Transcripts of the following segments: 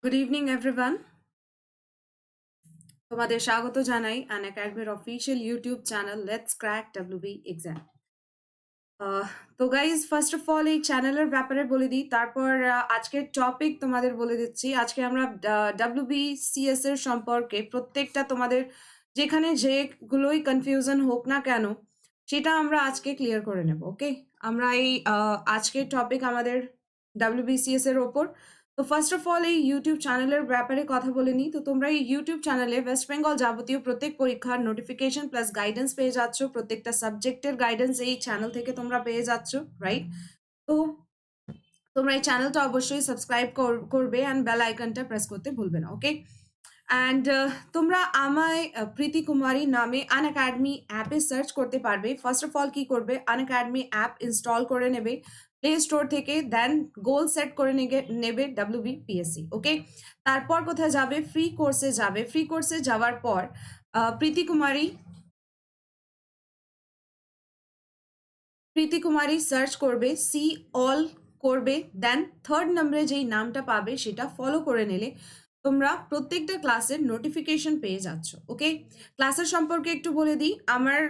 Good evening, everyone. তোমাদের স্বাগত জানাই আন একাডেমির official YouTube channel let's crack WB exam. তো গাইজ ফার্স্ট অফ অল এই চ্যানেলের ব্যাপারে বলে দিই, তারপর আজকের টপিক তোমাদের বলে দিচ্ছি। আজকে আমরা WBCS এর সম্পর্কে প্রত্যেকটা তোমাদের যেখানে যেগুলোই কনফিউশন হোক না কেন সেটা আমরা আজকে ক্লিয়ার করে নেব। ওকে, আমরা এই আজকের টপিক আমাদের WBCS এর ওপর। তো ফার্স্ট অফ অল এই ইউটিউব চ্যানেলের ব্যাপারে কথা বলে নিই। তো তোমরা এই ইউটিউব চ্যানেলে ওয়েস্ট বেঙ্গল যাবতীয় প্রত্যেক পরীক্ষার নোটিফিকেশন প্লাস গাইডেন্স পেয়ে যাচ্ছ। প্রত্যেকটা সাবজেক্টের গাইডেন্স এই চ্যানেল থেকে তোমরা পেয়ে যাচ্ছ, রাইট? তো তোমরা এই চ্যানেলটা অবশ্যই সাবস্ক্রাইব করবে অ্যান্ড বেল আইকনটা প্রেস করতে ভুলবে না। ওকে, অ্যান্ড তোমরা আমায় প্রীতি কুমারী নামে আন একাডেমি অ্যাপে সার্চ করতে পারবে। ফার্স্ট অফ অল কি করবে, আন একাডেমি অ্যাপ ইনস্টল করে নেবে প্লে স্টোর থেকে, দেন গোল সেট করে নেবে WBPSC। ওকে, তারপর কোথায় যাবে, ফ্রি কোর্সে যাবে। ফ্রি কোর্সে যাওয়ার পর প্রীতি কুমারী সার্চ করবে, সি অল করবে, দেন থার্ড নম্বরে যেই নামটা পাবে সেটা ফলো করে নিলে তোমরা প্রত্যেকটা ক্লাসের নোটিফিকেশন পেয়ে যাচ্ছ। ওকে, ক্লাসের সম্পর্কে একটু বলে দিই। আমার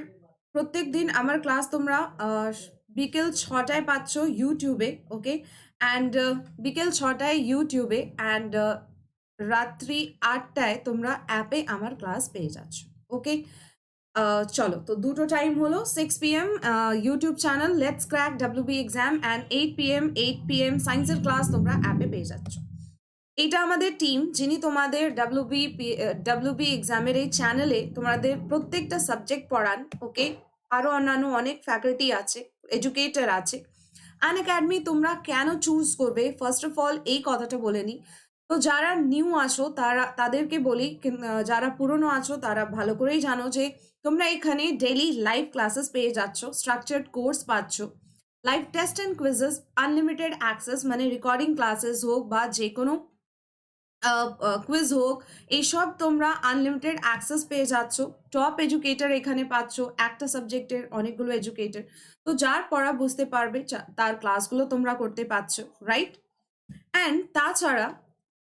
প্রত্যেক দিন আমার ক্লাস তোমরা বিকেল 6টায় পাচ্ছ ইউটিউবে। ওকে, অ্যান্ড বিকেল 6টায় ইউটিউবে অ্যান্ড রাত্রি 8টায় তোমরা অ্যাপে আমার ক্লাস পেয়ে যাচ্ছ। ওকে, চলো, তো দুটো টাইম হলো 6 PM YouTube channel let's crack WB exam and 8 PM সায়েন্সের ক্লাস তোমরা অ্যাপে পেয়ে যাচ্ছ। এটা আমাদের টিম যিনি তোমাদের WB এক্সামের এই চ্যানেলে তোমাদের প্রত্যেকটা সাবজেক্ট পড়ান। ওকে, আরো অন্যান্য অনেক ফ্যাকাল্টি আছে, এডুকেটর আছে। আন একাডেমি তোমরা কেন চুজ করবে, ফার্স্ট অফ অল এই কথাটা বলে নিই। তো যারা নিউ আছো তাদেরকে বলি, যারা পুরনো আছো তারা ভালো করেই জানো যে তোমরা এখানে ডেইলি লাইভ ক্লাসেস পেয়ে যাচ্ছ, স্ট্রাকচার্ড কোর্স পাচ্ছ, live test and quizzes, unlimited access মানে রেকর্ডিং ক্লাসেস হোক বা যে কোনো কুইজ হোক, এইসব তোমরা আনলিমিটেড অ্যাক্সেস পেয়ে যাচ্ছ। টপ এডুকেটর এখানে পাচ্ছ, একটা সাবজেক্টের অনেকগুলো এডুকেটর। তো যার পড়া বুঝতে পারবে তার ক্লাসগুলো তোমরা করতে পারছো, রাইট? অ্যান্ড তাছাড়া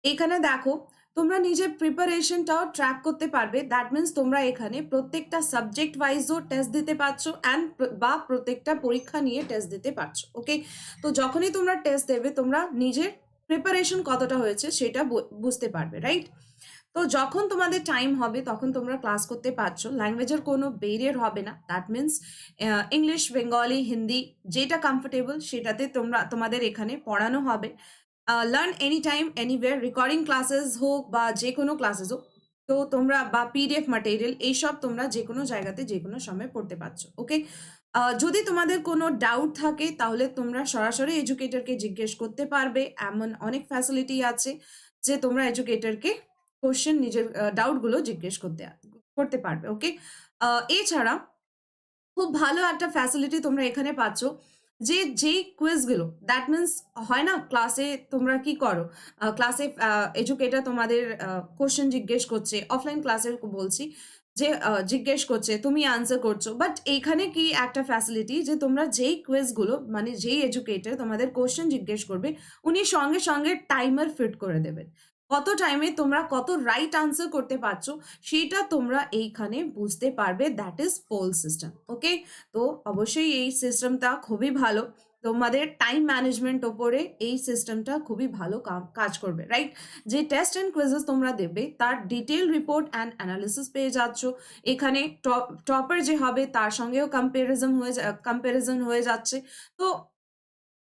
এখানে দেখো তোমরা নিজের প্রিপারেশনটাও ট্র্যাক করতে পারবে। দ্যাট মিনস তোমরা এখানে প্রত্যেকটা সাবজেক্ট ওয়াইজও টেস্ট দিতে পারছো অ্যান্ড বা প্রত্যেকটা পরীক্ষা নিয়ে টেস্ট দিতে পারছো। ওকে, তো যখনই তোমরা টেস্ট দেবে তোমরা নিজের প্রিপারেশন কতটা হয়েছে সেটা বুঝতে পারবে, রাইট? তো যখন তোমাদের টাইম হবে তখন তোমরা ক্লাস করতে পারছো, ল্যাঙ্গুয়েজের কোনো ব্যারিয়ার হবে না। That means English, Bengali, Hindi যেটা কমফোর্টেবল সেটাতে তোমাদের এখানে পড়ানো হবে। Learn any time anywhere, recording classes হোক বা যে কোনো ক্লাসেস হোক, তো তোমরা বা PDF ম্যাটেরিয়াল এইসব তোমরা যে কোনো জায়গাতে যে কোনো সময় পড়তে পারছো। ওকে, যদি তোমাদের কোনো ডাউট থাকে তাহলে তোমরা সরাসরি এডুকেটরকে জিজ্ঞেস করতে পারবে। এমন অনেক ফ্যাসিলিটি আছে যে তোমরা এডুকেটরকে কোশ্চেন নিজের ডাউটগুলো জিজ্ঞেস করতে পারবে। ওকে, এছাড়া খুব ভালো একটা ফ্যাসিলিটি তোমরা এখানে পাচ্ছ যে যেই কুইজগুলো, দ্যাট মিনস হয় না ক্লাসে তোমরা কি করো, ক্লাসে এডুকেটর তোমাদের কোশ্চেন জিজ্ঞেস করছে, অফলাইন ক্লাসের বলছি, যে জিজ্ঞেস করছে তুমি আনসার করছো, বাট এইখানে কি একটা ফ্যাসিলিটি যে তোমরা যেই কুইজগুলো মানে যেই এডুকেটর তোমাদের কোশ্চেন জিজ্ঞেস করবে উনি সঙ্গে সঙ্গে টাইমার ফিট করে দেবেন। কত টাইমে তোমরা কত রাইট আনসার করতে পারছো সেটা তোমরা এইখানে বুঝতে পারবে। That is pole system. Okay, তো অবশ্যই এই সিস্টেমটা খুবই ভালো, তোমাদের টাইম ম্যানেজমেন্ট ওপরে এই সিস্টেমটা খুবই ভালো কাজ করবে, রাইট? যে টেস্ট অ্যান্ড কুইজেস তোমরা দেবে তার ডিটেল রিপোর্ট অ্যান্ড অ্যানালিসিস পেয়ে যাচ্ছ। এখানে টপার যে হবে তার সঙ্গেও কম্পারিজন হয়ে যাচ্ছে। তো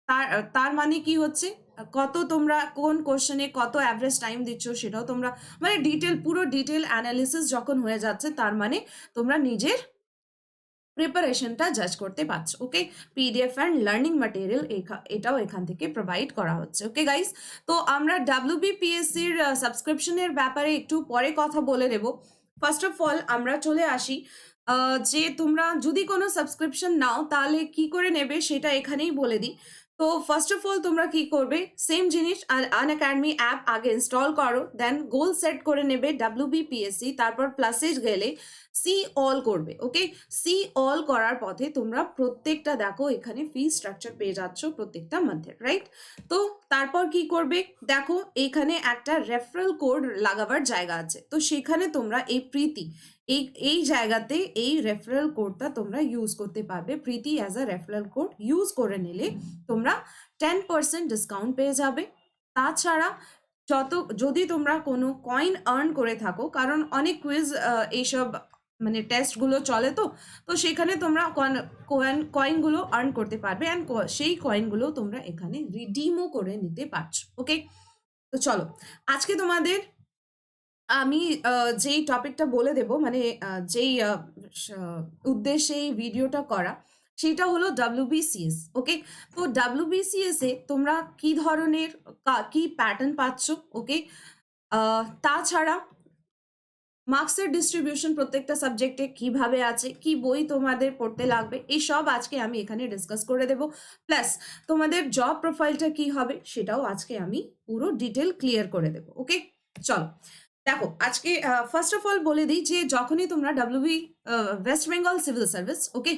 তার তার মানে কি হচ্ছে, কত তোমরা কোন কোশ্চেনে কত অ্যাভারেজ টাইম দিচ্ছ সেটাও তোমরা মানে পুরো ডিটেল অ্যানালিসিস যখন হয়ে যাচ্ছে তার মানে তোমরা নিজের প্রিপারেশনটা জাজ করতে পারছো। ওকে, PDF অ্যান্ড লার্নিং ম্যাটেরিয়াল এটাও এখান থেকে প্রোভাইড করা হচ্ছে। ওকে গাইস, তো আমরা WBPSCর সাবস্ক্রিপশনের ব্যাপারে একটু পরে কথা বলে নেব। ফার্স্ট অফ অল আমরা চলে আসি যে তোমরা যদি কোনো সাবস্ক্রিপশন নাও তাহলে কি করে নেবে সেটা এখানেই বলে দিই। তো ফার্স্ট অফ অল তোমরা কি করবে, সেম জিনিস, আন একাডেমি অ্যাপ আগে ইনস্টল করো, দেন গোল সেট করে নেবে WBPSC, তারপর প্লাসে গেলে সি অল করবে। ওকে, সি অল করার পথে তোমরা প্রত্যেকটা দেখো এখানে ফি স্ট্রাকচার পেয়ে যাচ্ছ প্রত্যেকটা মান্থের, রাইট? তো তারপর কি করবে দেখো এখানে একটা রেফারেল কোড লাগাবার জায়গা আছে, তো সেখানে তোমরা এই প্রীতি এই জায়গাতে এই রেফারেল কোডটা তোমরা ইউজ করতে পারবে। Preeti as a referral code use করে নিলে তোমরা 10% ডিসকাউন্ট পেয়ে যাবে। তাছাড়া যদি তোমরা কোনো কয়েন আর্ন করে থাকো, কারণ অনেক কুইজ এইসব মানে টেস্টগুলো চলে, তো সেখানে তোমরা কয়েনগুলো আর্ন করতে পারবে অ্যান্ড সেই কয়েনগুলো তোমরা এখানে রিডিমও করে নিতে পারছো। ওকে, তো চলো আজকে তোমাদের আমি যেই টপিকটা বলে দেব, মানে যেই উদ্দেশ্যে এই ভিডিওটা করা, সেটা হলো WBCS। ওকে, তো WBCS এ তোমরা কি ধরনের কি প্যাটার্ন পাচ্ছ, ওকে, তাছাড়া মার্কসের ডিস্ট্রিবিউশন প্রত্যেকটা সাবজেক্টে কিভাবে আছে, কি বই তোমাদের পড়তে লাগবে, এই সব আজকে আমি এখানে ডিসকাস করে দেব। প্লাস তোমাদের জব প্রোফাইলটা কি হবে সেটাও আজকে আমি পুরো ডিটেল ক্লিয়ার করে দেব। ওকে, চলো দেখো আজকে ফার্স্ট অফ অল বলে দিই যে যখনই তোমরা ওয়েস্ট বেঙ্গল সিভিল সার্ভিস, ওকে,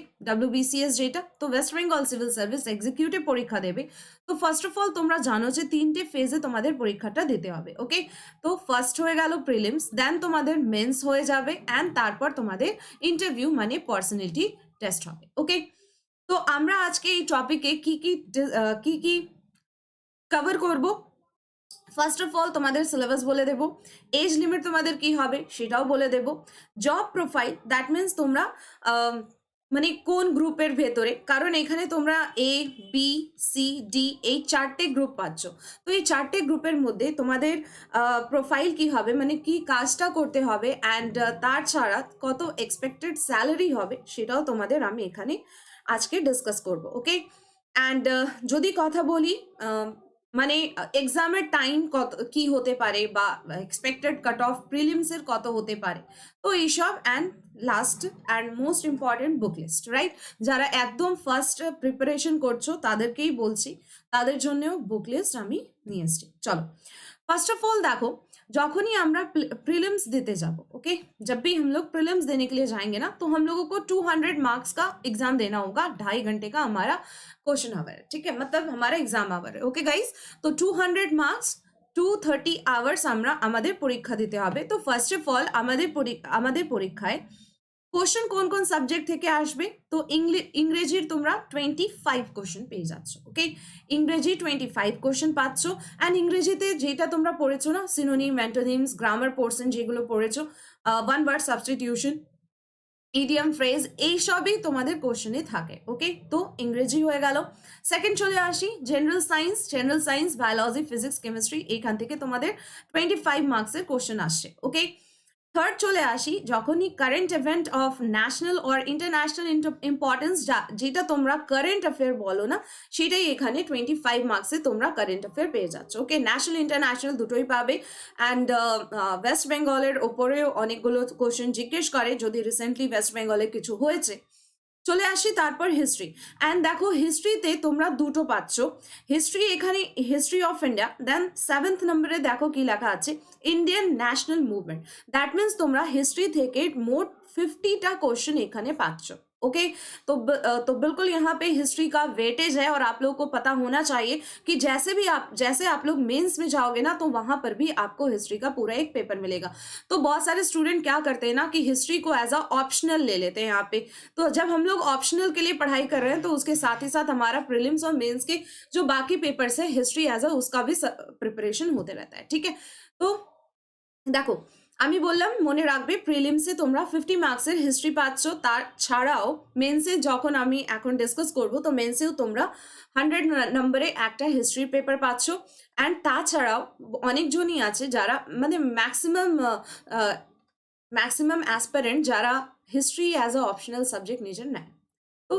WBCS যেটা, তো West Bengal civil service executive পরীক্ষা দেবে, তো ফার্স্ট অফ অল তোমরা জানো যে 3টে ফেজে তোমাদের পরীক্ষাটা দিতে হবে। ওকে, তো ফার্স্ট হয়ে গেল প্রিলিমস, দেন তোমাদের মেন্স হয়ে যাবে অ্যান্ড তারপর তোমাদের ইন্টারভিউ মানে পার্সোনালিটি টেস্ট হবে। ওকে, তো আমরা আজকে এই টপিকে কি কি কভার করব, ফার্স্ট অফ অল তোমাদের সিলেবাস বলে দেব, এজ লিমিট তোমাদের কি হবে সেটাও বলে দেব, জব প্রোফাইল দ্যাট মিনস তোমরা মানে কোন গ্রুপের ভেতরে, কারণ এখানে তোমরা A B C D এই 4টে গ্রুপ পাচ্ছ, তো এই 4টে গ্রুপের মধ্যে তোমাদের প্রোফাইল কি হবে, মানে কি কাজটা করতে হবে অ্যান্ড তার ছাড়া কত এক্সপেক্টেড স্যালারি হবে সেটাও তোমাদের আমি এখানে আজকে ডিসকাস করব। ওকে, অ্যান্ড যদি কথা বলি মানে এক্সামের টাইম কত কি হতে পারে বা এক্সপেক্টেড কাট অফ প্রিলিমসের কত হতে পারে, তো এইসব and last and most important book list, right? যারা একদম ফার্স্ট প্রিপারেশন করছো তাদেরকেই বলছি, তাদের জন্যও বুক লিস্ট আমি নিয়ে এসছি। চলো फर्स्ट ऑफ ऑल देखो जखनी हमरा प्रीलिम्स देते जाबो, ओके, जब भी हम लोग प्रीलिम्स देने के लिए जाएंगे ना, तो हम लोगों को 200 मार्क्स का एग्जाम देना होगा, 2.5 घंटे का हमारा क्वेश्चन आवर है, ठीक है, मतलब हमारा एग्जाम आवर है। ओके गाइस, तो 200 मार्क्स 230 आवर्स আমরা আমাদের পরীক্ষা দিতে হবে। তো ফার্স্ট অফ অল আমাদের পরীক্ষায় কোশ্চেন কোন কোন সাবজেক্ট থেকে আসবে, তো ইংরেজির তোমরা 25 কোশ্চেন পেয়ে যাচ্ছ। ওকে, ইংরেজি 25 কোশ্চেন পাচ্ছ অ্যান্ড ইংরেজিতে যেটা তোমরা পড়েছো না, সিনোনিম, অ্যান্টোনিমস, গ্রামার পোর্শন যেগুলো পড়েছো, one word substitution, idiom phrase, এই সবই তোমাদের কোশ্চেনে থাকে। ওকে, তো ইংরেজি হয়ে গেল। সেকেন্ড চলে আসি general science, biology, physics, chemistry, এইখান থেকে তোমাদের 25 মার্কসের কোশ্চেন আসছে। ওকে, থার্ড চলে আসি যখনই current event of national or international importance, যেটা তোমরা কারেন্ট অ্যাফেয়ার বলো না, সেটাই এখানে 25 মার্কসে তোমরা কারেন্ট অ্যাফেয়ার পেয়ে যাচ্ছ। ওকে, ন্যাশনাল ইন্টারন্যাশনাল দুটোই পাবে অ্যান্ড ওয়েস্ট বেঙ্গলের ওপরেও অনেকগুলো কোশ্চেন জিজ্ঞেস করে যদি রিসেন্টলি ওয়েস্ট বেঙ্গলে কিছু হয়েছে। চলে আসি তারপর হিস্ট্রি অ্যান্ড দেখো হিস্ট্রিতে তোমরা দুটো পাচ্ছ, হিস্ট্রি এখানে history of India, then 7th নম্বরে দেখো কি লেখা আছে Indian national movement, that means তোমরা हिस्ट्री থেকে মোট 50টা क्वेश्चन এখানে পাচ্ছ। ओके, तो बिल्कुल यहाँ पे हिस्ट्री का वेटेज है और आप लोगों को पता होना चाहिए कि जैसे आप लोग मेंस में जाओगे ना, तो वहां पर भी आपको हिस्ट्री का पूरा एक पेपर मिलेगा। तो बहुत सारे स्टूडेंट क्या करते हैं ना कि हिस्ट्री को एज अ ऑप्शनल ले लेते हैं यहाँ पे, तो जब हम लोग ऑप्शनल के लिए पढ़ाई कर रहे हैं तो उसके साथ ही साथ हमारा प्रीलिम्स और मेंस के जो बाकी पेपर्स है हिस्ट्री एज अ उसका भी प्रिपरेशन होते रहता है। ठीक है, तो দেখো আমি বললাম মনে রাখবে প্রিলিমসে তোমরা 50 মার্কসের হিস্ট্রি পাচ্ছ, তার ছাড়াও মেন্সে যখন আমি এখন ডিসকাস করব, তো মেন্সেও তোমরা 100 নম্বরে একটা হিস্ট্রি পেপার পাচ্ছ অ্যান্ড তাছাড়াও অনেকজনই আছে যারা মানে ম্যাক্সিমাম অ্যাসপারেন্ট যারা history as a optional subject নিজের নেয়। তো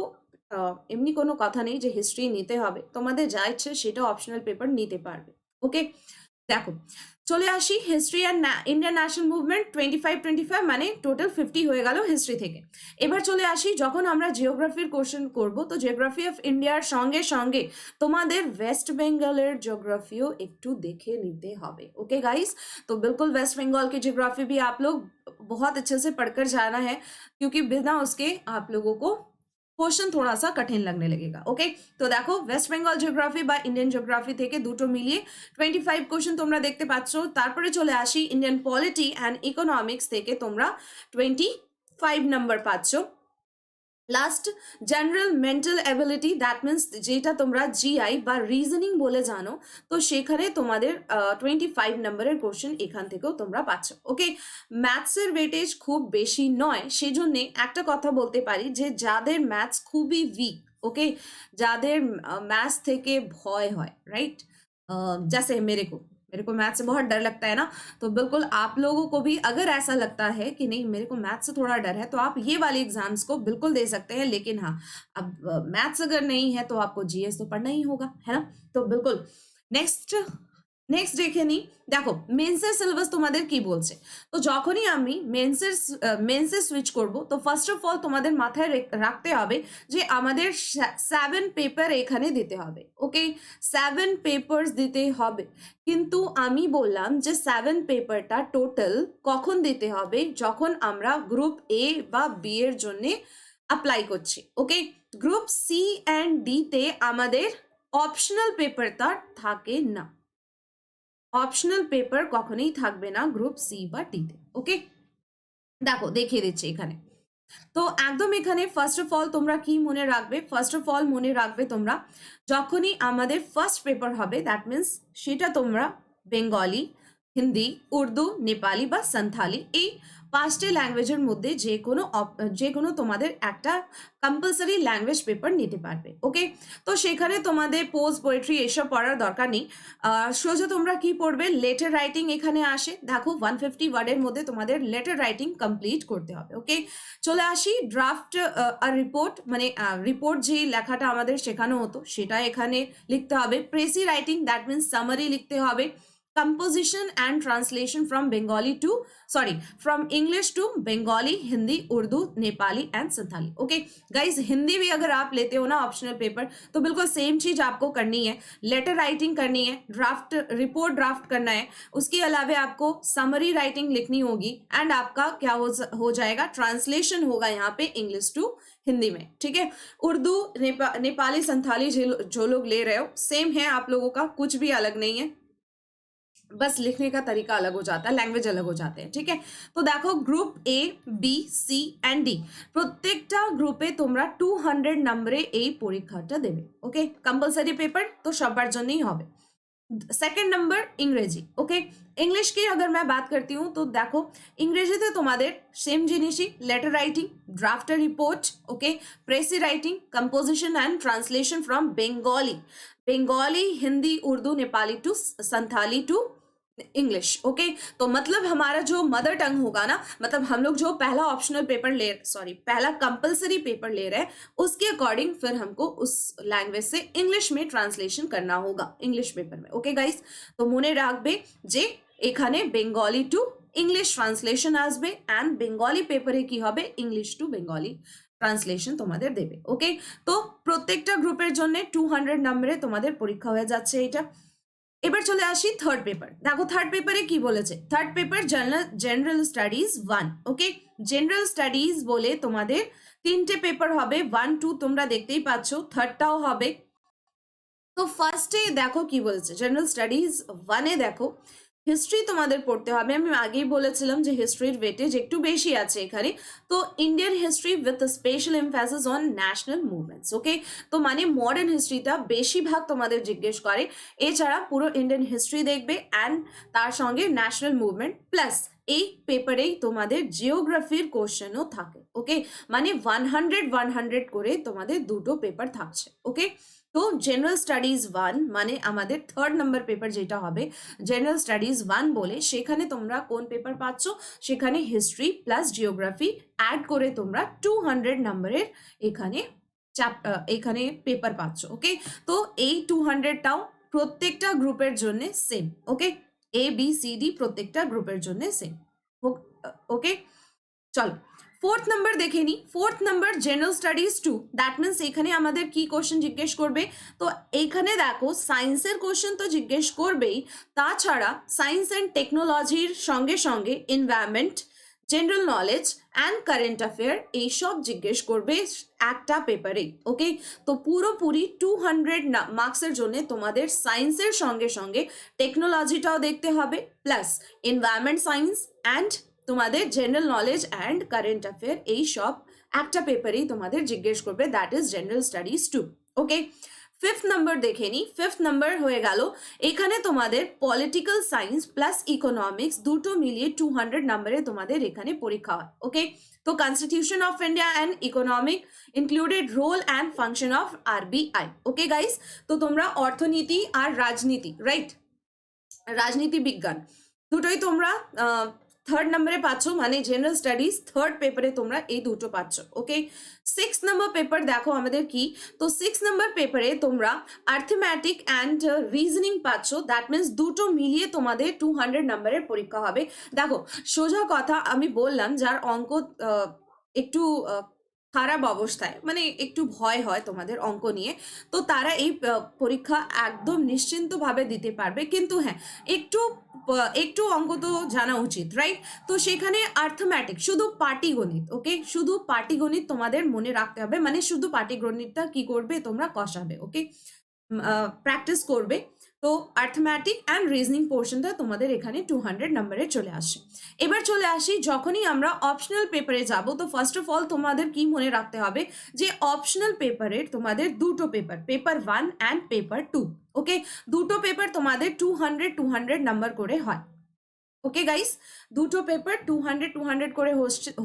এমনি কোনো কথা নেই যে হিস্ট্রি নিতে হবে, তোমাদের যা ইচ্ছে সেটা অপশনাল পেপার নিতে পারবে। ওকে, দেখো চলে আসি history and Indian national movement 25 মানে টোটাল 50 হয়ে গেল হিস্ট্রি থেকে। এবার চলে আসি যখন আমরা জিওগ্রাফির কোশ্চেন করব, তো জিওগ্রাফি অফ ইন্ডিয়ার সঙ্গে সঙ্গে তোমাদের वेस्ट बंगालेर ज्योग्राफियो একটু দেখে নিতে হবে। ओके गाइस, तो बिल्कुल वेस्ट बंगाल की ज्योग्राफी भी आप लोग बहुत अच्छे से पढ़कर जाना है, क्योंकि बिना उसके आप लोगों को क्वेश्चन थोड़ा सा कठिन लगने लगेगा। ओके, तो देखो वेस्ट বেঙ্গল জিওগ্রাফি বা ইন্ডিয়ান জিওগ্রাফি থেকে দুটো মিলিয়ে 25 কোশ্চেন তোমরা দেখতে পাচ্ছ। তারপরে চলে আসি ইন্ডিয়ান পলিটি অ্যান্ড ইকোনমিক্স থেকে তোমরা 25 নাম্বার পাচ্ছ। Last general mental ability, that means যেটা তোমরা জিআই বা রিজনিং বলে জানো, তো সেখানে তোমাদের 25 নম্বরের কোশ্চেন এখান থেকেও তোমরা পাচ্ছ। ওকে, ম্যাথসের ওয়েটেজ খুব বেশি নয়, সেজন্যে একটা কথা বলতে পারি যে যাদের ম্যাথস খুবই উইক, ওকে, যাদের ম্যাথস থেকে ভয় হয়, রাइट, जैसे मेरे को मैथ से बहुत डर लगता है ना, तो बिल्कुल आप लोगों को भी अगर ऐसा लगता है कि नहीं मेरे को मैथ से थोड़ा डर है, तो आप ये वाले एग्जाम्स को बिल्कुल दे सकते हैं। लेकिन हाँ, अब मैथ्स अगर नहीं है तो आपको जीएस तो पढ़ना ही होगा, है ना। तो बिल्कुल নেক্সট দেখে নিই। দেখো মেন্সের সিলেবাস তোমাদের কি বলছে। তো যখনই আমি মেন্সে সুইচ করব, তো ফার্স্ট অফ অল তোমাদের মাথায় রাখতে হবে যে আমাদের 7 পেপার এখানে দিতে হবে। ওকে, 7 পেপার্স দিতে হবে, কিন্তু আমি বললাম যে 7 পেপারটা টোটাল কখন দিতে হবে, যখন আমরা গ্রুপ এ বা বি এর জন্য অ্যাপ্লাই করছি। ওকে, গ্রুপ সি অ্যান্ড ডি তে আমাদের অপশনাল পেপারটা থাকে না, অপশনাল পেপার কখনোই থাকবে না গ্রুপ সি বা ডিতে। ওকে, দেখো দেখিয়ে দিচ্ছি এখানে। তো একদম এখানে ফার্স্ট অফ অল তোমরা কি মনে রাখবে, ফার্স্ট অফ অল মনে রাখবে তোমরা যখনই আমাদের ফার্স্ট পেপার হবে, দ্যাট মিন্স সেটা তোমরা বেঙ্গলি, হিন্দি, উর্দু, নেপালি বা সান্থালি এই 5টে ল্যাঙ্গুয়েজের মধ্যে যে কোনো তোমাদের একটা কম্পালসারি ল্যাঙ্গুয়েজ পেপার নিতে পারবে। ওকে, তো সেখানে তোমাদের পোজ, পোয়েট্রি এসব পড়ার দরকার নেই। সোজা তোমরা কি পড়বে, লেটার রাইটিং এখানে আসে। দেখো 150 ওয়ার্ডের মধ্যে তোমাদের লেটার রাইটিং কমপ্লিট করতে হবে। ওকে, চলে আসি ড্রাফট আর রিপোর্ট, মানে রিপোর্ট যে লেখাটা আমাদের শেখানো হতো সেটা এখানে লিখতে হবে। Precis writing, that means summary লিখতে হবে। composition and translation from English to Bengali, Hindi, Urdu, Nepali and Santhali। Okay guys, Hindi भी अगर आप लेते हो ना ऑप्शनल पेपर, तो बिल्कुल सेम चीज आपको करनी है, लेटर राइटिंग करनी है, रिपोर्ट ड्राफ्ट करना है, उसके अलावा आपको समरी राइटिंग लिखनी होगी, एंड आपका क्या हो जाएगा, ट्रांसलेशन होगा यहाँ पे इंग्लिश टू हिंदी में। ठीक है, उर्दू, नेपाली, संथाली जो लोग ले रहे हो सेम है आप लोगों का, कुछ भी अलग नहीं है, बस लिखने का तरीका अलग हो जाता है, लैंग्वेज अलग हो जाते हैं। ठीक है, तो देखो group A, B, C and D প্রত্যেকটা গ্রুপে তোমরা 200 নম্বরে এই পরীক্ষাটা দেবে। ওকে, কম্পালসারি পেপার তো সবার জন্যই হবে। সেকেন্ড নাম্বার ইংরেজি। ওকে, इंग्लिश की अगर मैं बात करती हूँ तो देखो इंग्रेजीते তোমাদের সেম জিনিসই, letter writing, draft report, okay, precis writing, composition and translation from Bengali, Hindi, Urdu, Nepali to Santhali to English. Okay, तो मतलब हमारा जो मदर टंग होगा ना, मतलब हम लोग जो पहला ऑप्शनल पेपर पहला कंपलसरी पेपर ले रहे हैं, उसके अकॉर्डिंग फिर हमको उस लैंग्वेज से इंग्लिश में ट्रांसलेशन करना होगा इंग्लिश पेपर में। ओके गाइस, तो मने राखबे जे एखाने बेंगली टू इंग्लिश ट्रांसलेशन आसबे एंड बेंगली पेपरे की होबे इंग्लिश टू बेंगली ট্রান্সলেশন তোমাদের দেবে। ওকে, তো প্রত্যেকটা গ্রুপের জন্য 200 নম্বরে তোমাদের পরীক্ষা হয়ে যাচ্ছে এটা। এবার চলে আসি থার্ড পেপার। দেখো থার্ড পেপারে কি বলেছে, থার্ড পেপার জেনারেল স্টাডিজ 1। ওকে, জেনারেল স্টাডিজ বলে তোমাদের 3টে পেপার হবে, 1, 2 তোমরা দেখতেই পাচ্ছ, থার্ডটাও হবে। তো ফার্স্টে দেখো কি বলেছে, জেনারেল স্টাডিজ 1-এ দেখো হিস্ট্রি তোমাদের পড়তে হবে। আমি আগেই বলেছিলাম যে হিস্ট্রির ওয়েটেজ একটু বেশি আছে এখানে, তো Indian history with special emphasis on national movements. Okay, তো মানে মডার্ন হিস্ট্রিটা বেশিরভাগ তোমাদের জিজ্ঞেস করে, এছাড়া পুরো ইন্ডিয়ান হিস্ট্রি দেখবে অ্যান্ড তার সঙ্গে ন্যাশনাল মুভমেন্ট প্লাস এই পেপারেই তোমাদের জিওগ্রাফির কোশ্চেনও থাকে। ওকে, মানে 100 করে তোমাদের দুটো পেপার থাকছে। ওকে, তো জেনারেল স্টাডিজ 1 মানে আমাদের থার্ড নাম্বার পেপার যেটা হবে জেনারেল স্টাডিজ 1 বলে, সেখানে তোমরা কোন পেপার পাচ্ছ, সেখানে হিস্ট্রি প্লাস জিওগ্রাফি অ্যাড করে তোমরা 200 নম্বরের এখানে পেপার পাচ্ছ। ওকে, তো এই 200টাও প্রত্যেকটা গ্রুপের জন্য same. Okay, A B C D প্রত্যেকটা গ্রুপের জন্য সেম। ওকে, চলো फोर्थ नंबर देखे नी। Fourth number general studies 2, that means এখানে আমাদের কি কোশ্চেন জিজ্ঞেস করবে, তো এইখানে দেখো সায়েন্সের কোশ্চেন তো জিজ্ঞেস করবেই, তাছাড়া সায়েন্স এন্ড টেকনোলজির সঙ্গে সঙ্গে environment, general knowledge and current affair এইসব জিজ্ঞেস করবে একটা পেপারে। ওকে, তো পুরোপুরি 200 মার্কসের জন্য তোমাদের সায়েন্সের সঙ্গে সঙ্গে টেকনোলজিটাও দেখতে হবে, প্লাস এনভায়রনমেন্ট সায়েন্স অ্যান্ড তোমাদের general knowledge and current affair এইসব একটা পেপারেই তোমাদের জিজ্ঞেস করবে, that is general studies 2। Okay, 5th number দেখে নি। 5th নাম্বার হয়ে গেল, এখানে তোমাদের পলিটিক্যাল সায়েন্স প্লাস ইকোনমিক্স দুটো মিলিয়ে 200 নাম্বারে তোমাদের এখানে পরীক্ষা হয়। ওকে, তো constitution of India and economic included role and function of RBI. Okay guys, তো তোমরা অর্থনীতি আর রাজনীতি, রাইট, রাজনীতি বিজ্ঞান দুটোই তোমরা 3rd নাম্বারে পাচ্ছ, মানে জেনারেল স্টাডিজ 3rd পেপারে তোমরা এই দুটো পাচ্ছ। ওকে, 6th নাম্বার পেপার দেখো আমাদের কি, তো 6th নাম্বার পেপারে তোমরা আর্থমেটিক অ্যান্ড রিজনিং পাচ্ছ, দ্যাট মিনস দুটো মিলিয়ে তোমাদের 200 নাম্বারের পরীক্ষা হবে। দেখো সোজা কথা আমি বললাম, যার অঙ্ক একটু খারাপ অবস্থায়, মানে একটু ভয় হয় তোমাদের অঙ্ক নিয়ে, তো তারা এই পরীক্ষা একদম নিশ্চিন্তভাবে দিতে পারবে। কিন্তু হ্যাঁ, একটু অঙ্ক তো জানা উচিত, রাইট? তো সেখানে আর্থমেটিক শুধু পাটিগণিত, ওকে, শুধু পাটিগণিত তোমাদের মনে রাখতে হবে, মানে শুধু পাটিগণিতটা কি করবে তোমরা কষাবে, ওকে, প্র্যাকটিস করবে। তো আর্থমেটিক অ্যান্ড রিজনিং পোর্শনটা তোমাদের এখানে 200 নাম্বারে চলে আসে। এবার চলে আসি, যখনই আমরা অপশনাল পেপারে যাব, তো ফার্স্ট অফ অল তোমাদের কি মনে রাখতে হবে যে অপশনাল পেপারের তোমাদের দুটো পেপার, পেপার 1 অ্যান্ড পেপার 2। ওকে, দুটো পেপার তোমাদের 200 নাম্বার করে হয়। ওকে গাইস, দুটো পেপার 200 করে